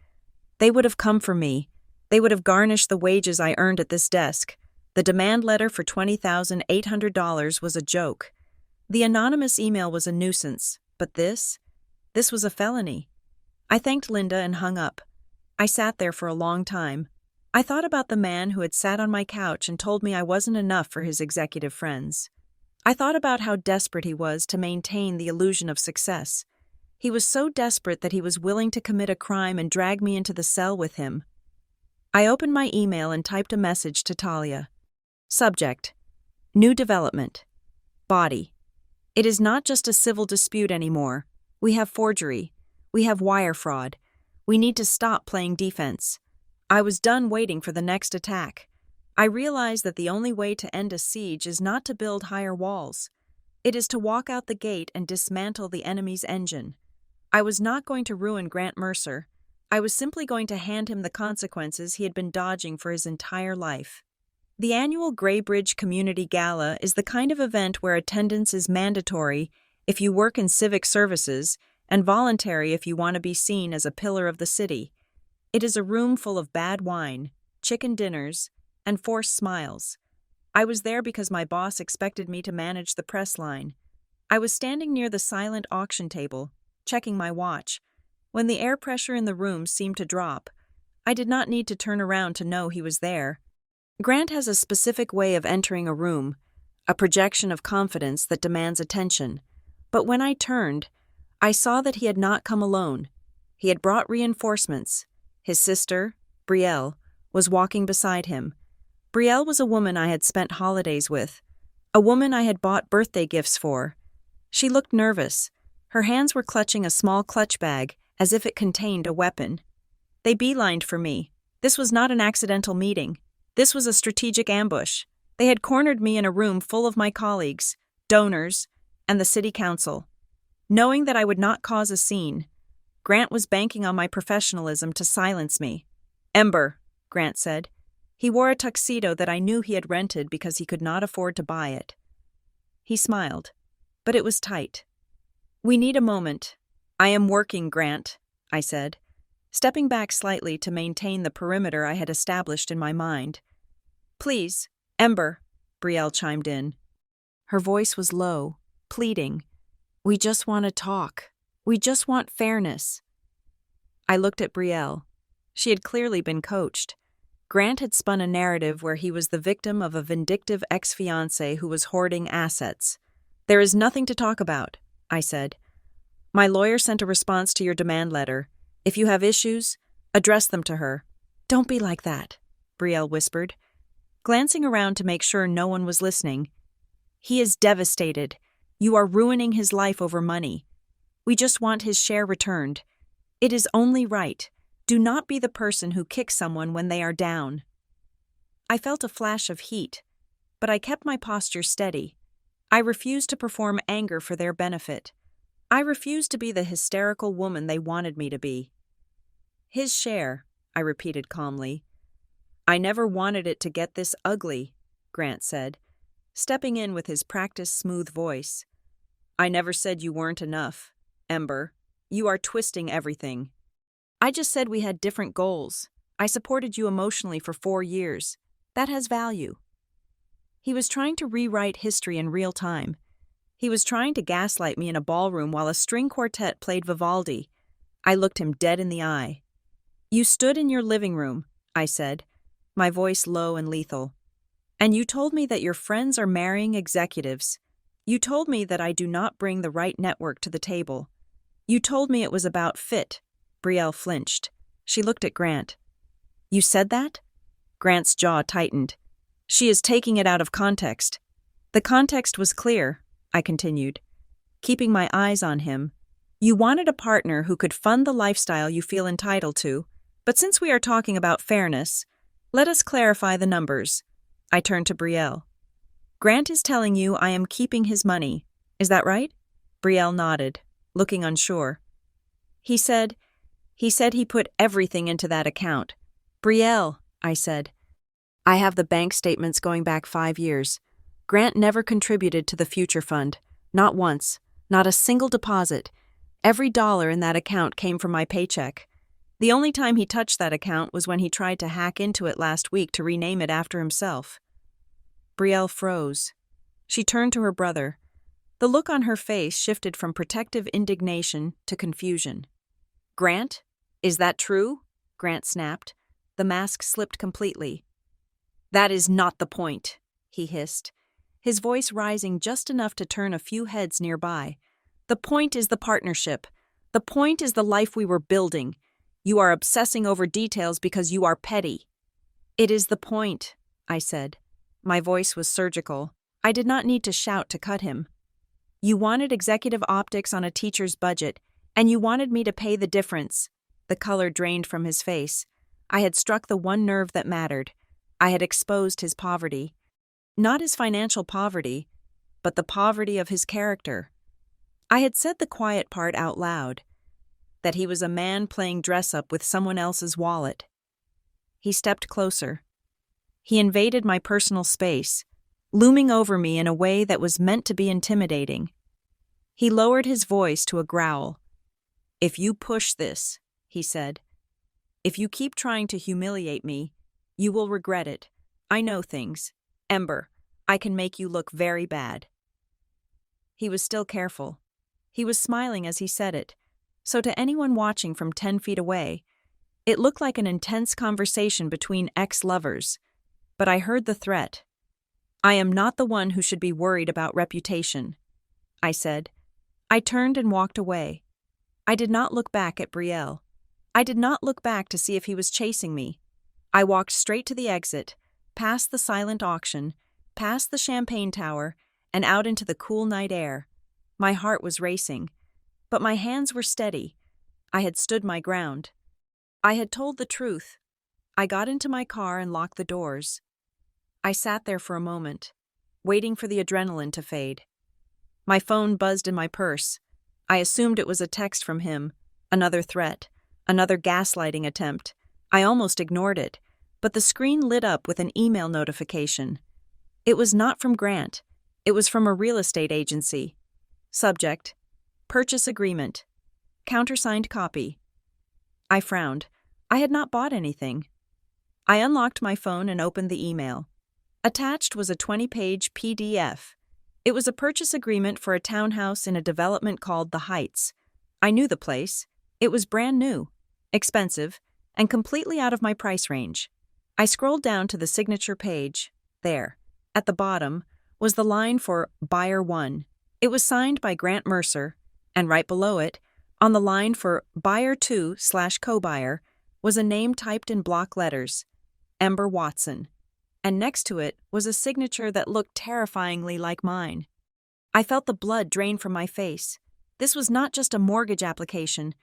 they would have come for me. They would have garnished the wages I earned at this desk. The demand letter for $20,800 was a joke. The anonymous email was a nuisance, but this was a felony. I thanked Linda and hung up. I sat there for a long time. I thought about the man who had sat on my couch and told me I wasn't enough for his executive friends. I thought about how desperate he was to maintain the illusion of success. He was so desperate that he was willing to commit a crime and drag me into the cell with him. I opened my email and typed a message to Talia. Subject: New development. Body: It is not just a civil dispute anymore. We have forgery. We have wire fraud. We need to stop playing defense. I was done waiting for the next attack. I realized that the only way to end a siege is not to build higher walls. It is to walk out the gate and dismantle the enemy's engine. I was not going to ruin Grant Mercer. I was simply going to hand him the consequences he had been dodging for his entire life. The annual Graybridge Community Gala is the kind of event where attendance is mandatory if you work in civic services and voluntary if you want to be seen as a pillar of the city. It is a room full of bad wine, chicken dinners, and forced smiles. I was there because my boss expected me to manage the press line. I was standing near the silent auction table, checking my watch, when the air pressure in the room seemed to drop. I did not need to turn around to know he was there. Grant has a specific way of entering a room, a projection of confidence that demands attention. But when I turned, I saw that he had not come alone. He had brought reinforcements. His sister, Brielle, was walking beside him. Brielle was a woman I had spent holidays with, a woman I had bought birthday gifts for. She looked nervous. Her hands were clutching a small clutch bag, as if it contained a weapon. They beelined for me. This was not an accidental meeting. This was a strategic ambush. They had cornered me in a room full of my colleagues, donors, and the city council. Knowing that I would not cause a scene, Grant was banking on my professionalism to silence me. "Ember," Grant said. He wore a tuxedo that I knew he had rented because he could not afford to buy it. He smiled, but it was tight. "We need a moment. I am working, Grant," I said, stepping back slightly to maintain the perimeter I had established in my mind. "Please, Ember," Brielle chimed in. Her voice was low, pleading. "We just want to talk. We just want fairness." I looked at Brielle. She had clearly been coached. Grant had spun a narrative where he was the victim of a vindictive ex-fiancé who was hoarding assets. "There is nothing to talk about," I said. "My lawyer sent a response to your demand letter. If you have issues, address them to her." "Don't be like that," Brielle whispered, glancing around to make sure no one was listening. "He is devastated. You are ruining his life over money. We just want his share returned. It is only right. Do not be the person who kicks someone when they are down." I felt a flash of heat, but I kept my posture steady. I refused to perform anger for their benefit. I refused to be the hysterical woman they wanted me to be. "His share," I repeated calmly. "I never wanted it to get this ugly," Grant said, stepping in with his practiced smooth voice. "I never said you weren't enough, Ember. You are twisting everything. I just said we had different goals. I supported you emotionally for 4 years. That has value." He was trying to rewrite history in real time. He was trying to gaslight me in a ballroom while a string quartet played Vivaldi. I looked him dead in the eye. "You stood in your living room," I said, my voice low and lethal, "and you told me that your friends are marrying executives. You told me that I do not bring the right network to the table. You told me it was about fit." Brielle flinched. She looked at Grant. "You said that?" Grant's jaw tightened. "She is taking it out of context." "The context was clear," I continued, keeping my eyes on him. "You wanted a partner who could fund the lifestyle you feel entitled to, but since we are talking about fairness, let us clarify the numbers." I turned to Brielle. "Grant is telling you I am keeping his money. Is that right?" Brielle nodded, looking unsure. He said he put everything into that account." "Brielle," I said, "I have the bank statements going back 5 years. Grant never contributed to the future fund. Not once. Not a single deposit. Every dollar in that account came from my paycheck. The only time he touched that account was when he tried to hack into it last week to rename it after himself." Brielle froze. She turned to her brother. The look on her face shifted from protective indignation to confusion. "Grant? Is that true?" Grant snapped. The mask slipped completely. "That is not the point," he hissed, his voice rising just enough to turn a few heads nearby. "The point is the partnership. The point is the life we were building. You are obsessing over details because you are petty." "It is the point," I said. My voice was surgical. I did not need to shout to cut him. "You wanted executive optics on a teacher's budget, and you wanted me to pay the difference." The color drained from his face. I had struck the one nerve that mattered. I had exposed his poverty. Not his financial poverty, but the poverty of his character. I had said the quiet part out loud, that he was a man playing dress-up with someone else's wallet. He stepped closer. He invaded my personal space, looming over me in a way that was meant to be intimidating. He lowered his voice to a growl. "If you push this," he said, "if you keep trying to humiliate me, you will regret it. I know things. Ember, I can make you look very bad." He was still careful. He was smiling as he said it, so to anyone watching from 10 feet away, it looked like an intense conversation between ex-lovers. But I heard the threat. "I am not the one who should be worried about reputation," I said. I turned and walked away. I did not look back at Brielle. I did not look back to see if he was chasing me. I walked straight to the exit, past the silent auction, past the champagne tower, and out into the cool night air. My heart was racing, but my hands were steady. I had stood my ground. I had told the truth. I got into my car and locked the doors. I sat there for a moment, waiting for the adrenaline to fade. My phone buzzed in my purse. I assumed it was a text from him, another threat, another gaslighting attempt. I almost ignored it, but the screen lit up with an email notification. It was not from Grant. It was from a real estate agency. Subject: Purchase Agreement. Countersigned copy. I frowned. I had not bought anything. I unlocked my phone and opened the email. Attached was a 20-page PDF. It was a purchase agreement for a townhouse in a development called The Heights. I knew the place. It was brand new, expensive, and completely out of my price range. I scrolled down to the signature page. There, at the bottom, was the line for Buyer 1. It was signed by Grant Mercer, and right below it, on the line for Buyer 2/co-buyer, was a name typed in block letters, Ember Watson, and next to it was a signature that looked terrifyingly like mine. I felt the blood drain from my face. This was not just a mortgage application.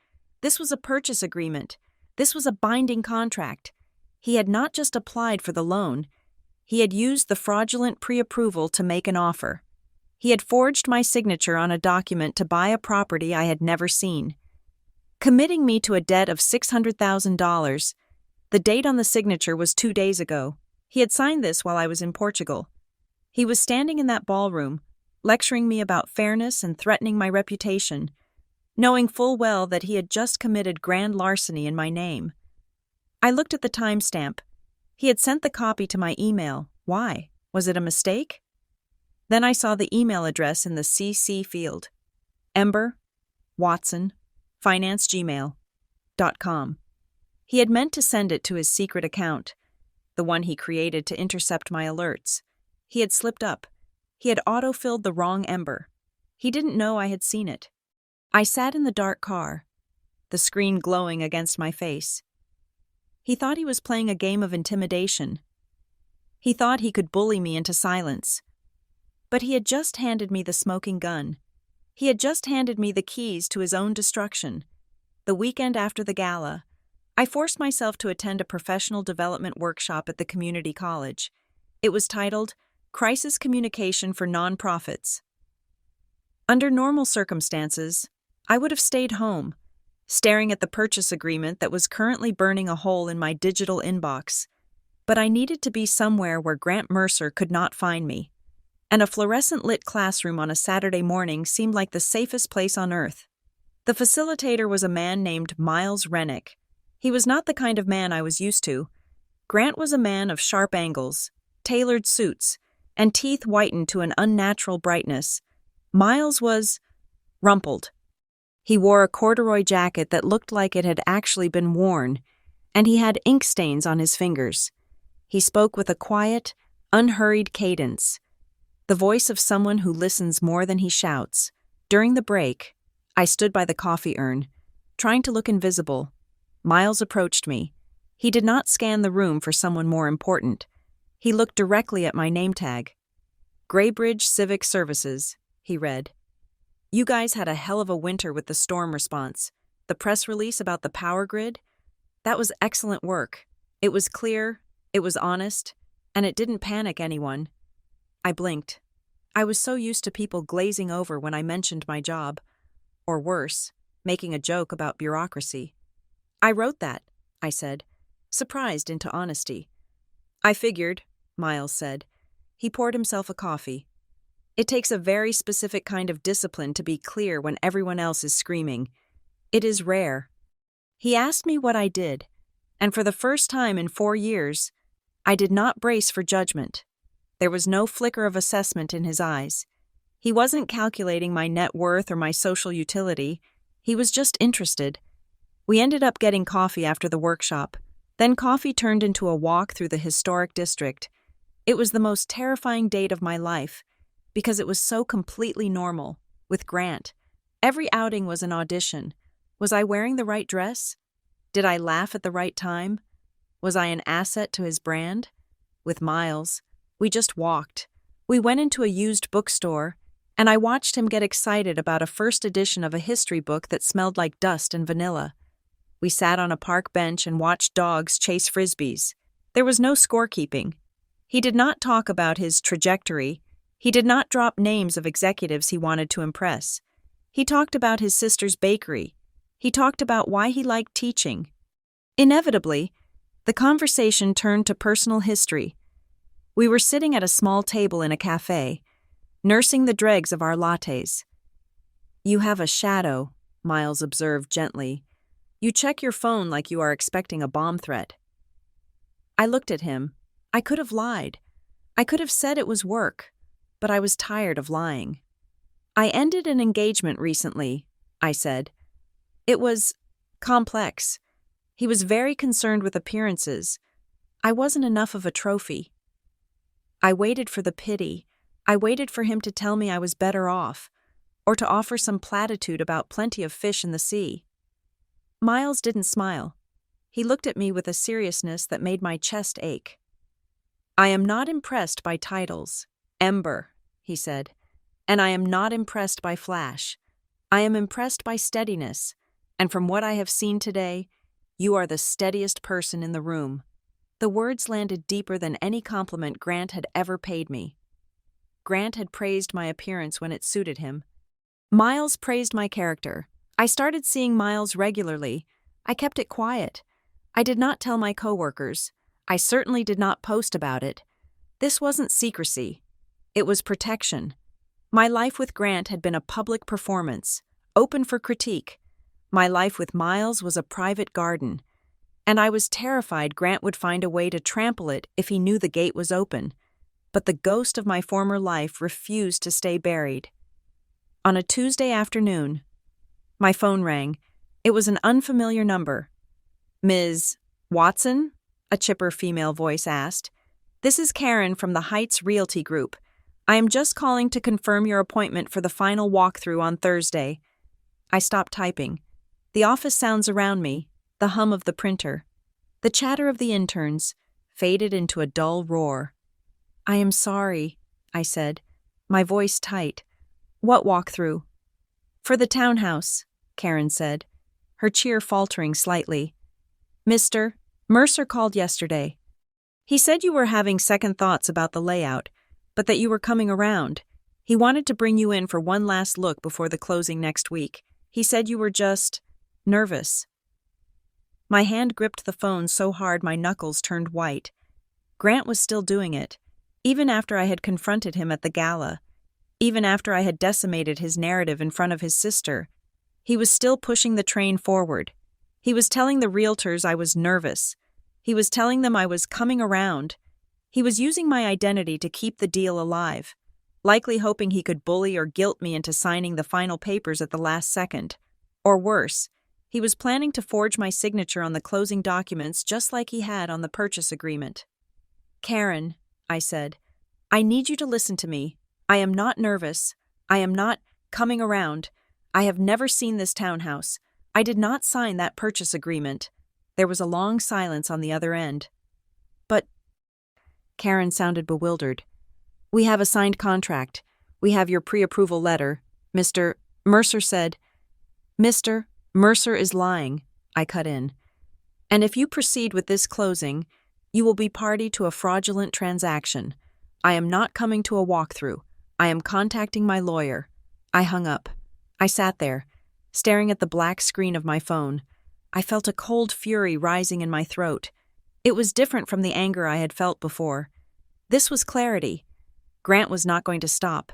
This was a purchase agreement. This was a binding contract. He had not just applied for the loan. He had used the fraudulent pre-approval to make an offer. He had forged my signature on a document to buy a property I had never seen, committing me to a debt of $600,000. The date on the signature was 2 days ago. He had signed this while I was in Portugal. He was standing in that ballroom, lecturing me about fairness and threatening my reputation, knowing full well that he had just committed grand larceny in my name. I looked at the timestamp. He had sent the copy to my email. Why? Was it a mistake? Then I saw the email address in the CC field. Ember Watson, financegmail.com. He had meant to send it to his secret account, the one he created to intercept my alerts. He had slipped up. He had auto-filled the wrong Ember. He didn't know I had seen it. I sat in the dark car, the screen glowing against my face. He thought he was playing a game of intimidation. He thought he could bully me into silence. But he had just handed me the smoking gun. He had just handed me the keys to his own destruction. The weekend after the gala, I forced myself to attend a professional development workshop at the community college. It was titled Crisis Communication for Nonprofits. Under normal circumstances, I would have stayed home, staring at the purchase agreement that was currently burning a hole in my digital inbox. But I needed to be somewhere where Grant Mercer could not find me, and a fluorescent-lit classroom on a Saturday morning seemed like the safest place on earth. The facilitator was a man named Miles Rennick. He was not the kind of man I was used to. Grant was a man of sharp angles, tailored suits, and teeth whitened to an unnatural brightness. Miles was rumpled. He wore a corduroy jacket that looked like it had actually been worn, and he had ink stains on his fingers. He spoke with a quiet, unhurried cadence, the voice of someone who listens more than he shouts. During the break, I stood by the coffee urn, trying to look invisible. Miles approached me. He did not scan the room for someone more important. He looked directly at my name tag. Graybridge Civic Services, he read. You guys had a hell of a winter with the storm response. The press release about the power grid? That was excellent work. It was clear, it was honest, and it didn't panic anyone. I blinked. I was so used to people glazing over when I mentioned my job, or worse, making a joke about bureaucracy. I wrote that, I said, surprised into honesty. I figured, Miles said. He poured himself a coffee. It takes a very specific kind of discipline to be clear when everyone else is screaming. It is rare. He asked me what I did, and for the first time in 4 years, I did not brace for judgment. There was no flicker of assessment in his eyes. He wasn't calculating my net worth or my social utility. He was just interested. We ended up getting coffee after the workshop. Then coffee turned into a walk through the historic district. It was the most terrifying date of my life, because it was so completely normal, with Grant. Every outing was an audition. Was I wearing the right dress? Did I laugh at the right time? Was I an asset to his brand? With Miles, we just walked. We went into a used bookstore, and I watched him get excited about a first edition of a history book that smelled like dust and vanilla. We sat on a park bench and watched dogs chase frisbees. There was no scorekeeping. He did not talk about his trajectory. He did not drop names of executives he wanted to impress. He talked about his sister's bakery. He talked about why he liked teaching. Inevitably, the conversation turned to personal history. We were sitting at a small table in a cafe, nursing the dregs of our lattes. "You have a shadow," Miles observed gently. "You check your phone like you are expecting a bomb threat." I looked at him. I could have lied. I could have said it was work, but I was tired of lying. "I ended an engagement recently," I said. "It was complex. He was very concerned with appearances. I wasn't enough of a trophy." I waited for the pity. I waited for him to tell me I was better off, or to offer some platitude about plenty of fish in the sea. Miles didn't smile. He looked at me with a seriousness that made my chest ache. "I am not impressed by titles, Ember," he said, "and I am not impressed by flash. I am impressed by steadiness, and from what I have seen today, you are the steadiest person in the room." The words landed deeper than any compliment Grant had ever paid me. Grant had praised my appearance when it suited him. Miles praised my character. I started seeing Miles regularly. I kept it quiet. I did not tell my coworkers. I certainly did not post about it. This wasn't secrecy. It was protection. My life with Grant had been a public performance, open for critique. My life with Miles was a private garden, and I was terrified Grant would find a way to trample it if he knew the gate was open. But the ghost of my former life refused to stay buried. On a Tuesday afternoon, my phone rang. It was an unfamiliar number. "Ms. Watson?" a chipper female voice asked. "This is Karen from the Heights Realty Group. I am just calling to confirm your appointment for the final walkthrough on Thursday." I stopped typing. The office sounds around me, the hum of the printer, the chatter of the interns, faded into a dull roar. "I am sorry," I said, my voice tight. "What walkthrough?" "For the townhouse," Karen said, her cheer faltering slightly. "Mr. Mercer called yesterday. He said you were having second thoughts about the layout, but that you were coming around. He wanted to bring you in for one last look before the closing next week. He said you were just nervous." My hand gripped the phone so hard my knuckles turned white. Grant was still doing it, even after I had confronted him at the gala, even after I had decimated his narrative in front of his sister. He was still pushing the train forward. He was telling the realtors I was nervous. He was telling them I was coming around. He was using my identity to keep the deal alive, likely hoping he could bully or guilt me into signing the final papers at the last second. Or worse, he was planning to forge my signature on the closing documents just like he had on the purchase agreement. "Karen," I said, "I need you to listen to me. I am not nervous. I am not coming around. I have never seen this townhouse. I did not sign that purchase agreement." There was a long silence on the other end. "But," Karen sounded bewildered. "We have a signed contract. We have your pre-approval letter. Mr. Mercer said." "Mr. Mercer is lying," I cut in. "And if you proceed with this closing, you will be party to a fraudulent transaction. I am not coming to a walkthrough. I am contacting my lawyer." I hung up. I sat there, staring at the black screen of my phone. I felt a cold fury rising in my throat. It was different from the anger I had felt before. This was clarity. Grant was not going to stop.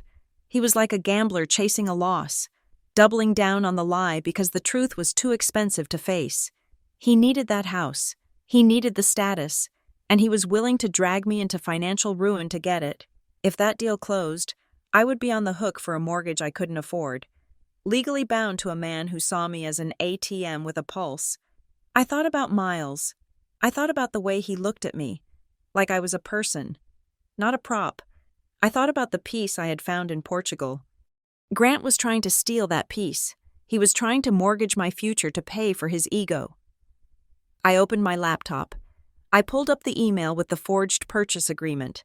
He was like a gambler chasing a loss, doubling down on the lie because the truth was too expensive to face. He needed that house. He needed the status, and he was willing to drag me into financial ruin to get it. If that deal closed, I would be on the hook for a mortgage I couldn't afford, legally bound to a man who saw me as an ATM with a pulse. I thought about Miles. I thought about the way he looked at me, like I was a person, not a prop. I thought about the peace I had found in Portugal. Grant was trying to steal that peace. He was trying to mortgage my future to pay for his ego. I opened my laptop. I pulled up the email with the forged purchase agreement.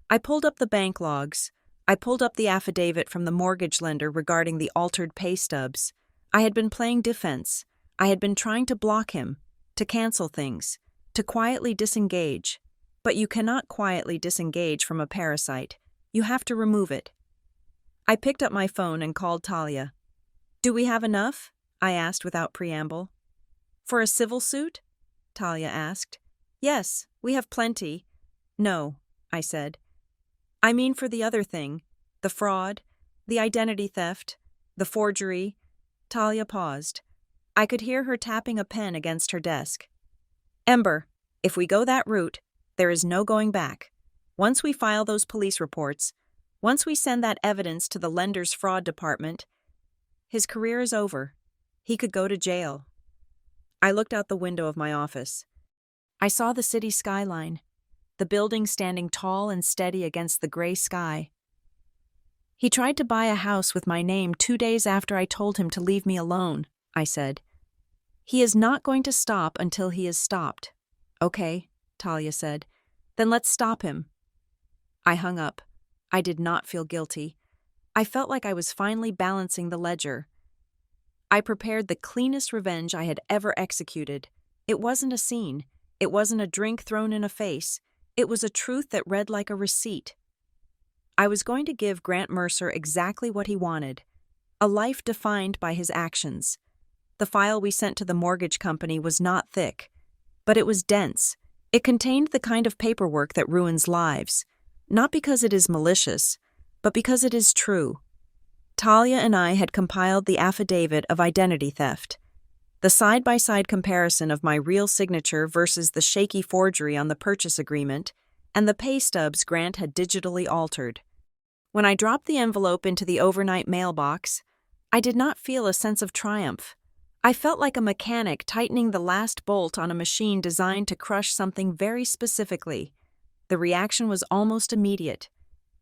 I pulled up the bank logs. I pulled up the affidavit from the mortgage lender regarding the altered pay stubs. I had been playing defense. I had been trying to block him, to cancel things, to quietly disengage. But you cannot quietly disengage from a parasite. You have to remove it. I picked up my phone and called Talia. "Do we have enough?" I asked without preamble. "For a civil suit?" Talia asked. "Yes, we have plenty." "No," I said. "I mean for the other thing, the fraud, the identity theft, the forgery." Talia paused. I could hear her tapping a pen against her desk. "Ember, if we go that route, there is no going back. Once we file those police reports, once we send that evidence to the lender's fraud department, his career is over. He could go to jail." I looked out the window of my office. I saw the city skyline, the building standing tall and steady against the gray sky. "He tried to buy a house with my name 2 days after I told him to leave me alone," I said. "He is not going to stop until he is stopped." "Okay," Talia said. "Then let's stop him." I hung up. I did not feel guilty. I felt like I was finally balancing the ledger. I prepared the cleanest revenge I had ever executed. It wasn't a scene. It wasn't a drink thrown in a face. It was a truth that read like a receipt. I was going to give Grant Mercer exactly what he wanted, a life defined by his actions. The file we sent to the mortgage company was not thick, but it was dense. It contained the kind of paperwork that ruins lives, not because it is malicious, but because it is true. Talia and I had compiled the affidavit of identity theft, the side-by-side comparison of my real signature versus the shaky forgery on the purchase agreement, and the pay stubs Grant had digitally altered. When I dropped the envelope into the overnight mailbox, I did not feel a sense of triumph. I felt like a mechanic tightening the last bolt on a machine designed to crush something very specifically. The reaction was almost immediate.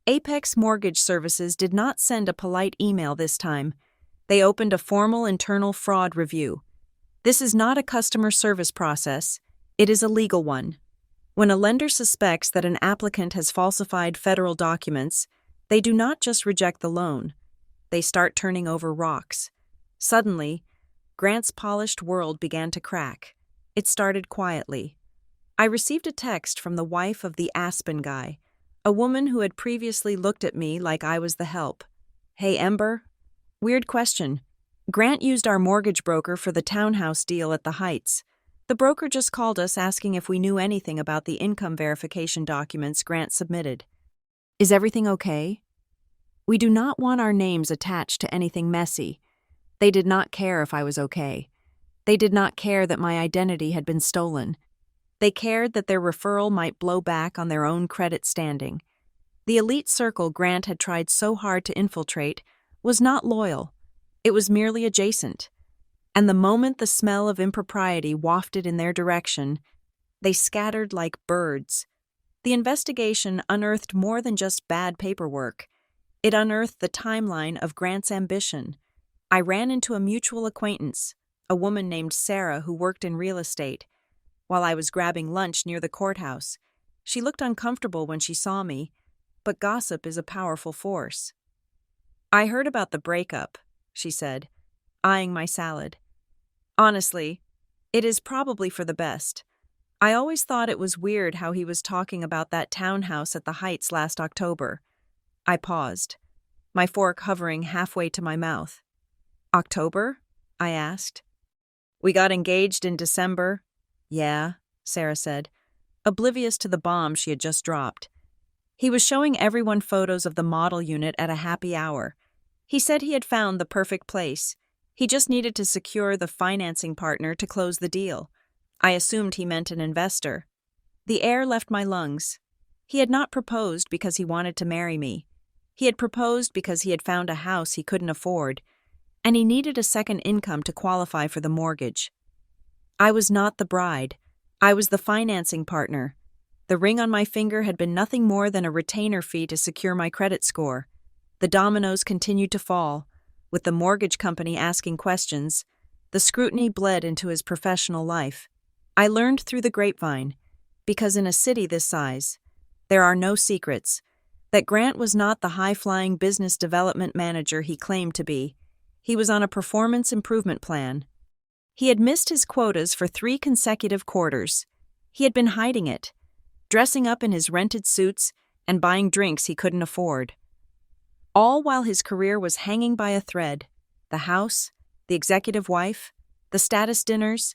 Apex Mortgage Services did not send a polite email this time. They opened a formal internal fraud review. This is not a customer service process. It is a legal one. When a lender suspects that an applicant has falsified federal documents, they do not just reject the loan. They start turning over rocks. Suddenly, Grant's polished world began to crack. It started quietly. I received a text from the wife of the Aspen guy, a woman who had previously looked at me like I was the help. "Hey, Ember. Weird question. Grant used our mortgage broker for the townhouse deal at the Heights. The broker just called us asking if we knew anything about the income verification documents Grant submitted. Is everything okay? We do not want our names attached to anything messy." They did not care if I was okay. They did not care that my identity had been stolen. They cared that their referral might blow back on their own credit standing. The elite circle Grant had tried so hard to infiltrate was not loyal. It was merely adjacent. And the moment the smell of impropriety wafted in their direction, they scattered like birds. The investigation unearthed more than just bad paperwork. It unearthed the timeline of Grant's ambition. I ran into a mutual acquaintance, a woman named Sarah who worked in real estate. While I was grabbing lunch near the courthouse, she looked uncomfortable when she saw me, but gossip is a powerful force. "I heard about the breakup," she said, eyeing my salad. "Honestly, it is probably for the best. I always thought it was weird how he was talking about that townhouse at the Heights last October." I paused, my fork hovering halfway to my mouth. "October?" I asked. "We got engaged in December." "Yeah," Sarah said, oblivious to the bomb she had just dropped. "He was showing everyone photos of the model unit at a happy hour. He said he had found the perfect place. He just needed to secure the financing partner to close the deal. I assumed he meant an investor. The air left my lungs. He had not proposed because he wanted to marry me. He had proposed because he had found a house he couldn't afford, and he needed a second income to qualify for the mortgage. I was not the bride. I was the financing partner. The ring on my finger had been nothing more than a retainer fee to secure my credit score. The dominoes continued to fall. With the mortgage company asking questions, the scrutiny bled into his professional life. I learned through the grapevine, because in a city this size, there are no secrets, that Grant was not the high-flying business development manager he claimed to be. He was on a performance improvement plan. He had missed his quotas for 3 consecutive quarters. He had been hiding it, dressing up in his rented suits and buying drinks he couldn't afford. All while his career was hanging by a thread. The house, the executive wife, the status dinners.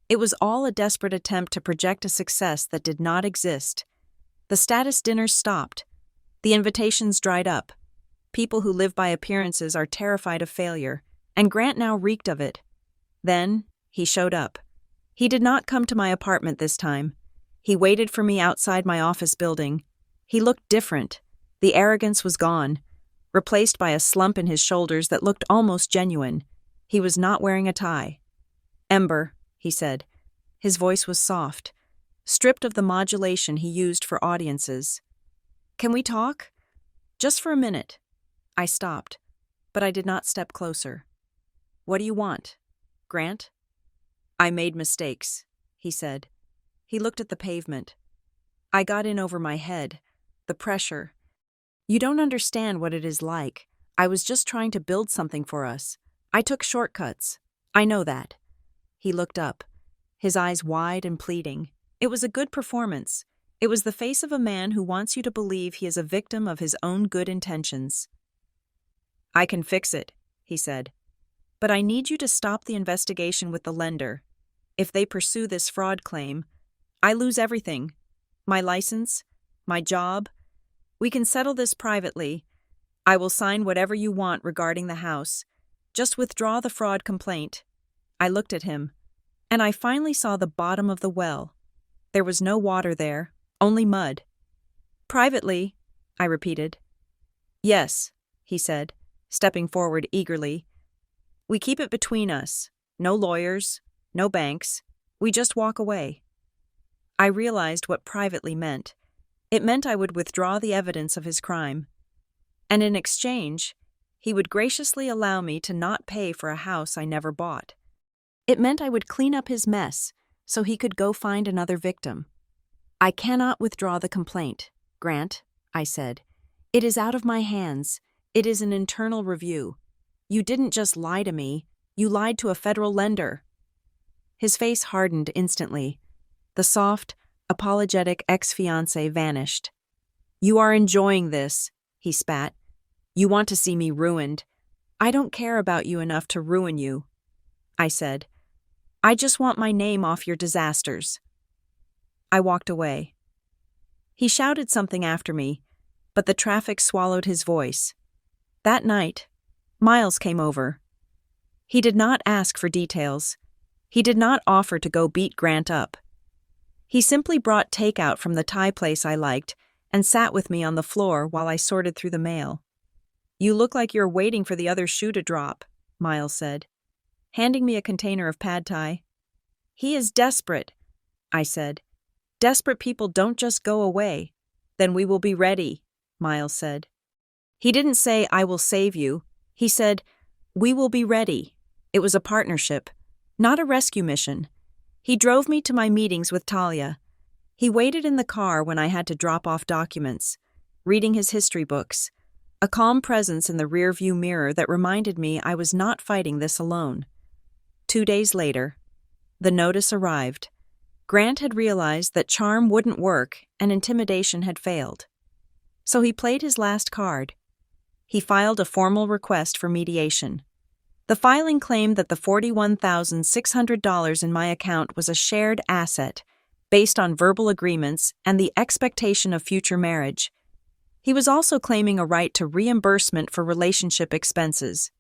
It was all a desperate attempt to project a success that did not exist. The status dinners stopped. The invitations dried up. People who live by appearances are terrified of failure, and Grant now reeked of it. Then, he showed up. He did not come to my apartment this time. He waited for me outside my office building. He looked different. The arrogance was gone, replaced by a slump in his shoulders that looked almost genuine. He was not wearing a tie. "Ember," he said. His voice was soft, stripped of the modulation he used for audiences. "Can we talk? Just for a minute." I stopped, but I did not step closer. "What do you want, Grant?" "I made mistakes," he said. He looked at the pavement. "I got in over my head. The pressure. You don't understand what it is like. I was just trying to build something for us. I took shortcuts. I know that." He looked up, his eyes wide and pleading. It was a good performance. It was the face of a man who wants you to believe he is a victim of his own good intentions. "I can fix it," he said. "But I need you to stop the investigation with the lender. If they pursue this fraud claim, I lose everything. My license, my job. We can settle this privately. I will sign whatever you want regarding the house. Just withdraw the fraud complaint." I looked at him, and I finally saw the bottom of the well. There was no water there, only mud. "Privately," I repeated. "Yes," he said, stepping forward eagerly. "We keep it between us. No lawyers, no banks. We just walk away." I realized what privately meant. It meant I would withdraw the evidence of his crime. And in exchange, he would graciously allow me to not pay for a house I never bought. It meant I would clean up his mess so he could go find another victim. "I cannot withdraw the complaint, Grant," I said. "It is out of my hands. It is an internal review. You didn't just lie to me, you lied to a federal lender." His face hardened instantly. The soft, apologetic ex-fiancé vanished. "You are enjoying this," he spat. "You want to see me ruined. I don't care about you enough to ruin you." I said, "I just want my name off your disasters." I walked away. He shouted something after me, but the traffic swallowed his voice. That night, Miles came over. He did not ask for details. He did not offer to go beat Grant up. He simply brought takeout from the Thai place I liked and sat with me on the floor while I sorted through the mail. "You look like you're waiting for the other shoe to drop," Miles said, handing me a container of pad thai. "He is desperate," I said. "Desperate people don't just go away." "Then we will be ready," Miles said. He didn't say, "I will save you." He said, "We will be ready." It was a partnership, not a rescue mission. He drove me to my meetings with Talia. He waited in the car when I had to drop off documents, reading his history books, a calm presence in the rearview mirror that reminded me I was not fighting this alone. 2 days later, the notice arrived. Grant had realized that charm wouldn't work and intimidation had failed. So he played his last card. He filed a formal request for mediation. The filing claimed that the $41,600 in my account was a shared asset based on verbal agreements and the expectation of future marriage. He was also claiming a right to reimbursement for relationship expenses.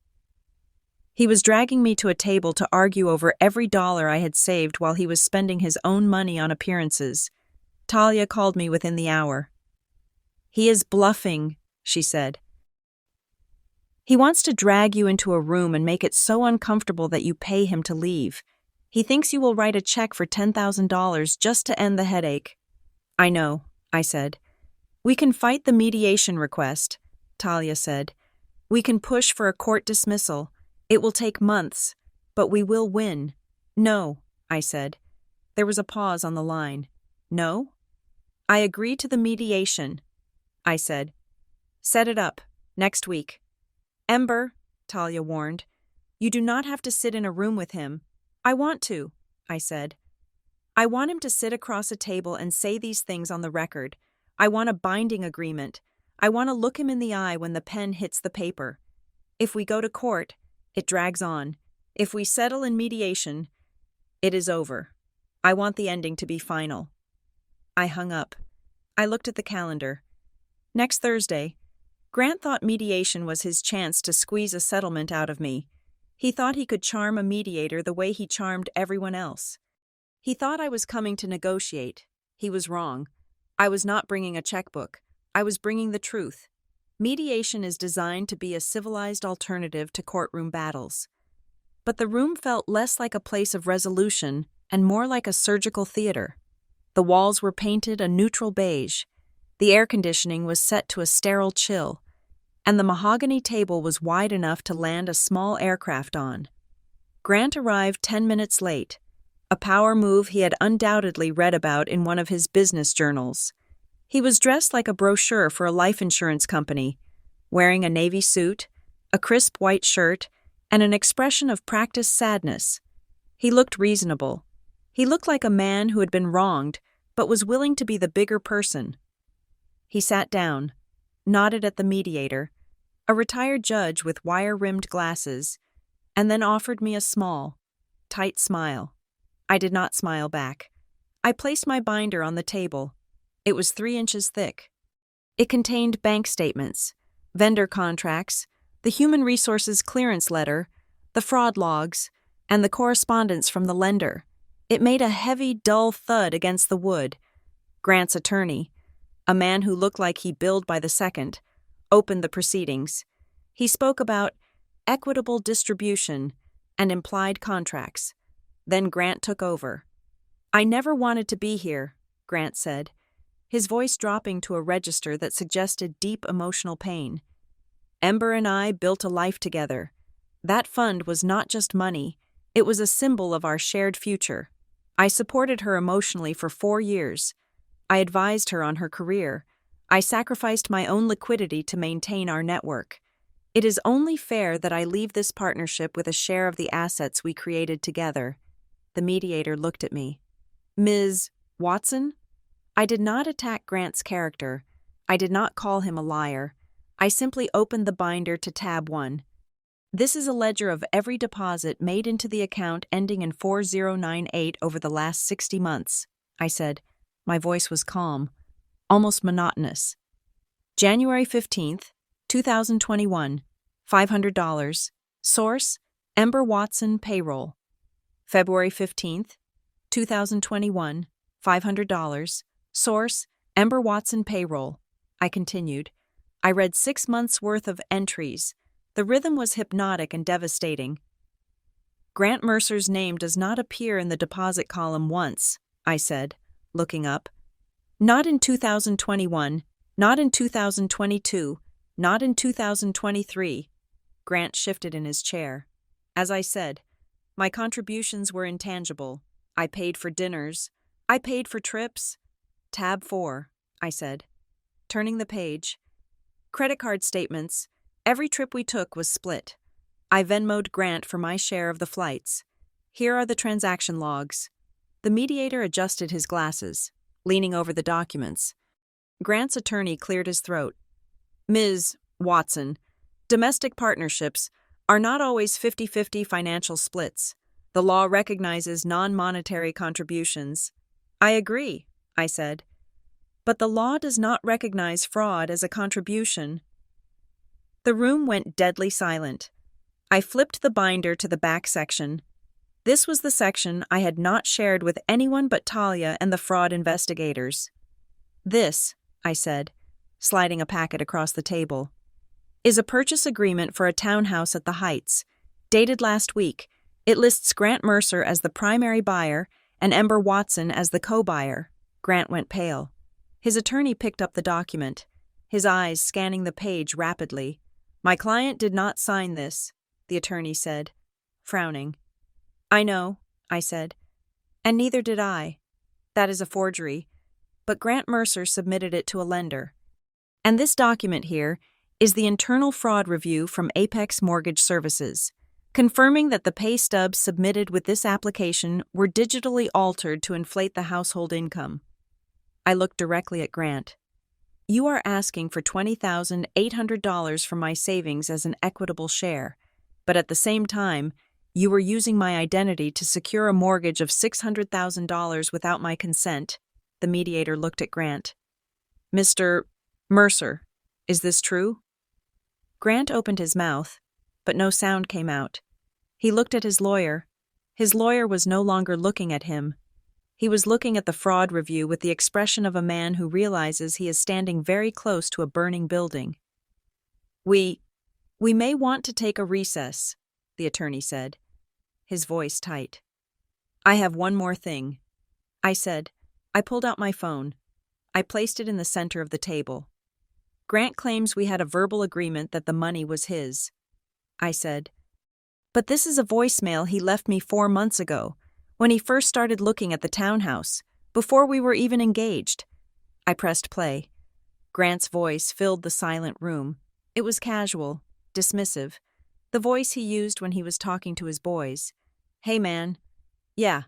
He was dragging me to a table to argue over every dollar I had saved while he was spending his own money on appearances. Talia called me within the hour. "He is bluffing," she said. "He wants to drag you into a room and make it so uncomfortable that you pay him to leave. He thinks you will write a check for $10,000 just to end the headache." "I know," I said. "We can fight the mediation request," Talia said. "We can push for a court dismissal. It will take months, but we will win." "No," I said. There was a pause on the line. "No?" "I agree to the mediation," I said. "Set it up, next week." "Ember," Talia warned, "you do not have to sit in a room with him. I want to, I said. I want him to sit across a table and say these things on the record. I want a binding agreement. I want to look him in the eye when the pen hits the paper. If we go to court, it drags on. If we settle in mediation, it is over. I want the ending to be final. I hung up. I looked at the calendar. Next Thursday. Grant thought mediation was his chance to squeeze a settlement out of me. He thought he could charm a mediator the way he charmed everyone else. He thought I was coming to negotiate. He was wrong. I was not bringing a checkbook. I was bringing the truth. Mediation is designed to be a civilized alternative to courtroom battles. But the room felt less like a place of resolution and more like a surgical theater. The walls were painted a neutral beige. The air conditioning was set to a sterile chill, and the mahogany table was wide enough to land a small aircraft on. Grant arrived 10 minutes late, a power move he had undoubtedly read about in one of his business journals. He was dressed like a brochure for a life insurance company, wearing a navy suit, a crisp white shirt, and an expression of practiced sadness. He looked reasonable. He looked like a man who had been wronged, but was willing to be the bigger person. He sat down, nodded at the mediator, a retired judge with wire-rimmed glasses, and then offered me a small, tight smile. I did not smile back. I placed my binder on the table. It was 3 inches thick. It contained bank statements, vendor contracts, the human resources clearance letter, the fraud logs, and the correspondence from the lender. It made a heavy, dull thud against the wood. Grant's attorney, a man who looked like he billed by the second, opened the proceedings. He spoke about equitable distribution and implied contracts. Then Grant took over. "I never wanted to be here," Grant said, his voice dropping to a register that suggested deep emotional pain. "Ember and I built a life together. That fund was not just money, it was a symbol of our shared future. I supported her emotionally for 4 years. I advised her on her career. I sacrificed my own liquidity to maintain our network. It is only fair that I leave this partnership with a share of the assets we created together." The mediator looked at me. "Ms. Watson?" I did not attack Grant's character. I did not call him a liar. I simply opened the binder to tab 1. "This is a ledger of every deposit made into the account ending in 4098 over the last 60 months, I said. My voice was calm, almost monotonous. January 15th, 2021, $500. Source, Ember Watson Payroll. February 15th, 2021, $500. Source, Ember Watson Payroll. I continued. I read 6 months' worth of entries. The rhythm was hypnotic and devastating. "Grant Mercer's name does not appear in the deposit column once," I said, looking up. "Not in 2021, not in 2022, not in 2023. Grant shifted in his chair. As I said, my contributions were intangible. I paid for dinners. I paid for trips. Tab 4, I said, turning the page. Credit card statements. Every trip we took was split. I Venmo'd Grant for my share of the flights. Here are the transaction logs. The mediator adjusted his glasses, leaning over the documents. Grant's attorney cleared his throat. "Ms. Watson, domestic partnerships are not always 50-50 financial splits. The law recognizes non-monetary contributions." "I agree," I said. "But the law does not recognize fraud as a contribution." The room went deadly silent. I flipped the binder to the back section. This was the section I had not shared with anyone but Talia and the fraud investigators. "This," I said, sliding a packet across the table, "is a purchase agreement for a townhouse at the Heights, dated last week. It lists Grant Mercer as the primary buyer and Ember Watson as the co-buyer." Grant went pale. His attorney picked up the document, his eyes scanning the page rapidly. "My client did not sign this," the attorney said, frowning. "I know," I said, "and neither did I. That is a forgery. But Grant Mercer submitted it to a lender. And this document here is the internal fraud review from Apex Mortgage Services. confirming that the pay stubs submitted with this application were digitally altered to inflate the household income. I looked directly at Grant. You are asking for $20,800 from my savings as an equitable share, but at the same time, you were using my identity to secure a mortgage of $600,000 without my consent. The mediator looked at Grant. Mr. Mercer, is this true? Grant opened his mouth, but no sound came out. He looked at his lawyer. His lawyer was no longer looking at him. He was looking at the fraud review with the expression of a man who realizes he is standing very close to a burning building. We may want to take a recess, the attorney said, his voice tight. I have one more thing, I said. I pulled out my phone. I placed it in the center of the table. Grant claims we had a verbal agreement that the money was his, I said. But this is a voicemail he left me 4 months ago, when he first started looking at the townhouse, before we were even engaged. I pressed play. Grant's voice filled the silent room. It was casual, dismissive, the voice he used when he was talking to his boys. Hey man. Yeah.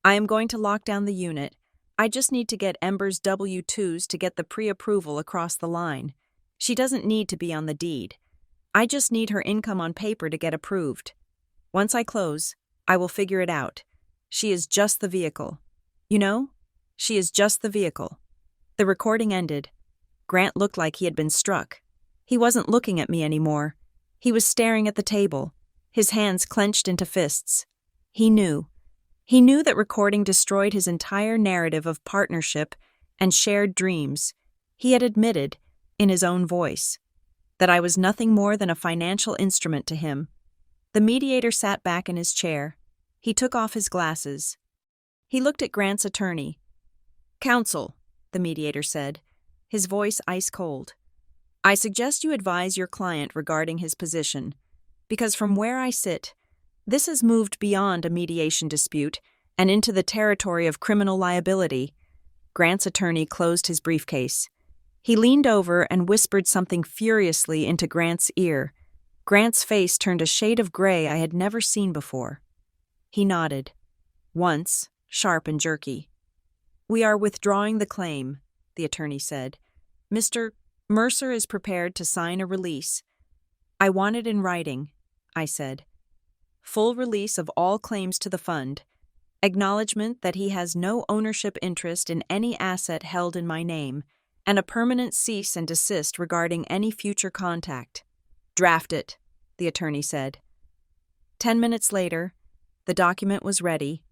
I am going to lock down the unit. I just need to get Ember's W-2s to get the pre-approval across the line. She doesn't need to be on the deed. I just need her income on paper to get approved. Once I close, I will figure it out. She is just the vehicle. You know? She is just the vehicle. The recording ended. Grant looked like he had been struck. He wasn't looking at me anymore. He was staring at the table, his hands clenched into fists. He knew. He knew that recording destroyed his entire narrative of partnership and shared dreams. He had admitted, in his own voice, that I was nothing more than a financial instrument to him. The mediator sat back in his chair. He took off his glasses. He looked at Grant's attorney. Counsel, the mediator said, his voice ice-cold. I suggest you advise your client regarding his position, because from where I sit, this has moved beyond a mediation dispute and into the territory of criminal liability. Grant's attorney closed his briefcase. He leaned over and whispered something furiously into Grant's ear. Grant's face turned a shade of gray I had never seen before. He nodded. Once, sharp and jerky. We are withdrawing the claim, the attorney said. Mr. Mercer is prepared to sign a release. I want it in writing, I said. Full release of all claims to the fund. Acknowledgement that he has no ownership interest in any asset held in my name, and a permanent cease and desist regarding any future contact. Draft it, the attorney said. 10 minutes later, the document was ready.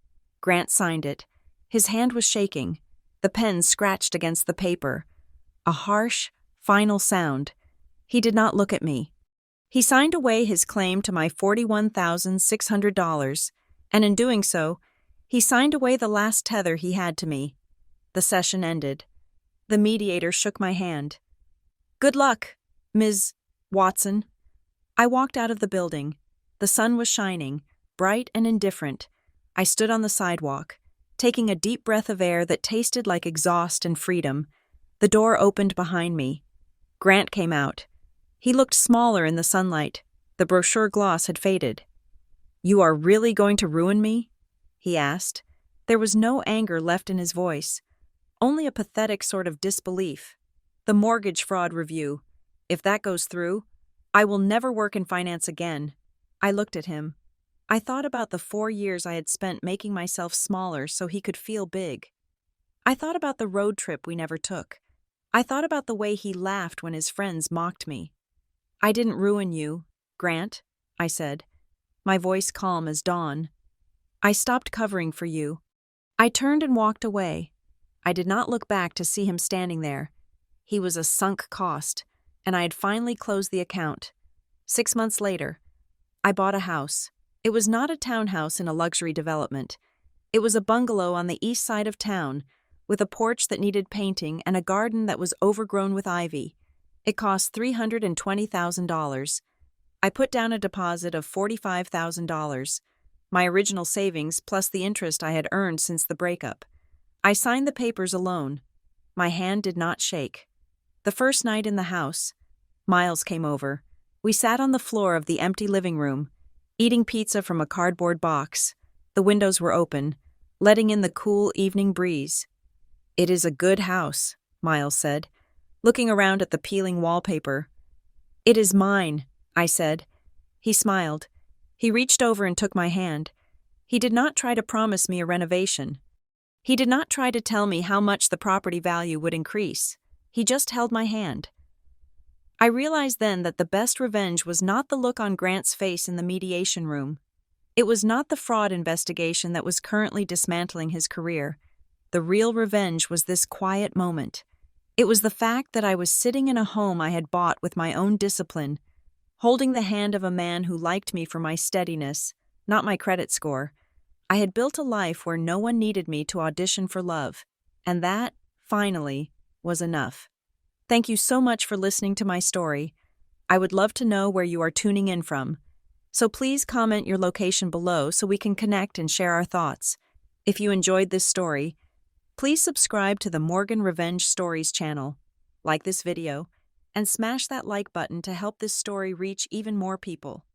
Grant signed it. His hand was shaking. The pen scratched against the paper. A harsh, final sound. He did not look at me. He signed away his claim to my $41,600, and in doing so, he signed away the last tether he had to me. The session ended. The mediator shook my hand. Good luck, Ms. Watson. I walked out of the building. The sun was shining, bright and indifferent. I stood on the sidewalk, taking a deep breath of air that tasted like exhaust and freedom. The door opened behind me. Grant came out. He looked smaller in the sunlight. The brochure gloss had faded. You are really going to ruin me? He asked. There was no anger left in his voice, only a pathetic sort of disbelief. The mortgage fraud review. If that goes through, I will never work in finance again. I looked at him. I thought about the 4 years I had spent making myself smaller so he could feel big. I thought about the road trip we never took. I thought about the way he laughed when his friends mocked me. I didn't ruin you, Grant, I said, my voice calm as dawn. I stopped covering for you. I turned and walked away. I did not look back to see him standing there. He was a sunk cost, and I had finally closed the account. 6 months later, I bought a house. It was not a townhouse in a luxury development. It was a bungalow on the east side of town, with a porch that needed painting and a garden that was overgrown with ivy. It cost $320,000. I put down a deposit of $45,000, my original savings plus the interest I had earned since the breakup. I signed the papers alone. My hand did not shake. The first night in the house, Miles came over. We sat on the floor of the empty living room. eating pizza from a cardboard box. The windows were open, letting in the cool evening breeze. "It is a good house," Miles said, looking around at the peeling wallpaper. "It is mine," I said. He smiled. He reached over and took my hand. He did not try to promise me a renovation. He did not try to tell me how much the property value would increase. He just held my hand. I realized then that the best revenge was not the look on Grant's face in the mediation room. It was not the fraud investigation that was currently dismantling his career. The real revenge was this quiet moment. It was the fact that I was sitting in a home I had bought with my own discipline, holding the hand of a man who liked me for my steadiness, not my credit score. I had built a life where no one needed me to audition for love, and that, finally, was enough. Thank you so much for listening to my story. I would love to know where you are tuning in from. So please comment your location below so we can connect and share our thoughts. If you enjoyed this story, please subscribe to the Morgan Revenge Stories channel, like this video, and smash that like button to help this story reach even more people.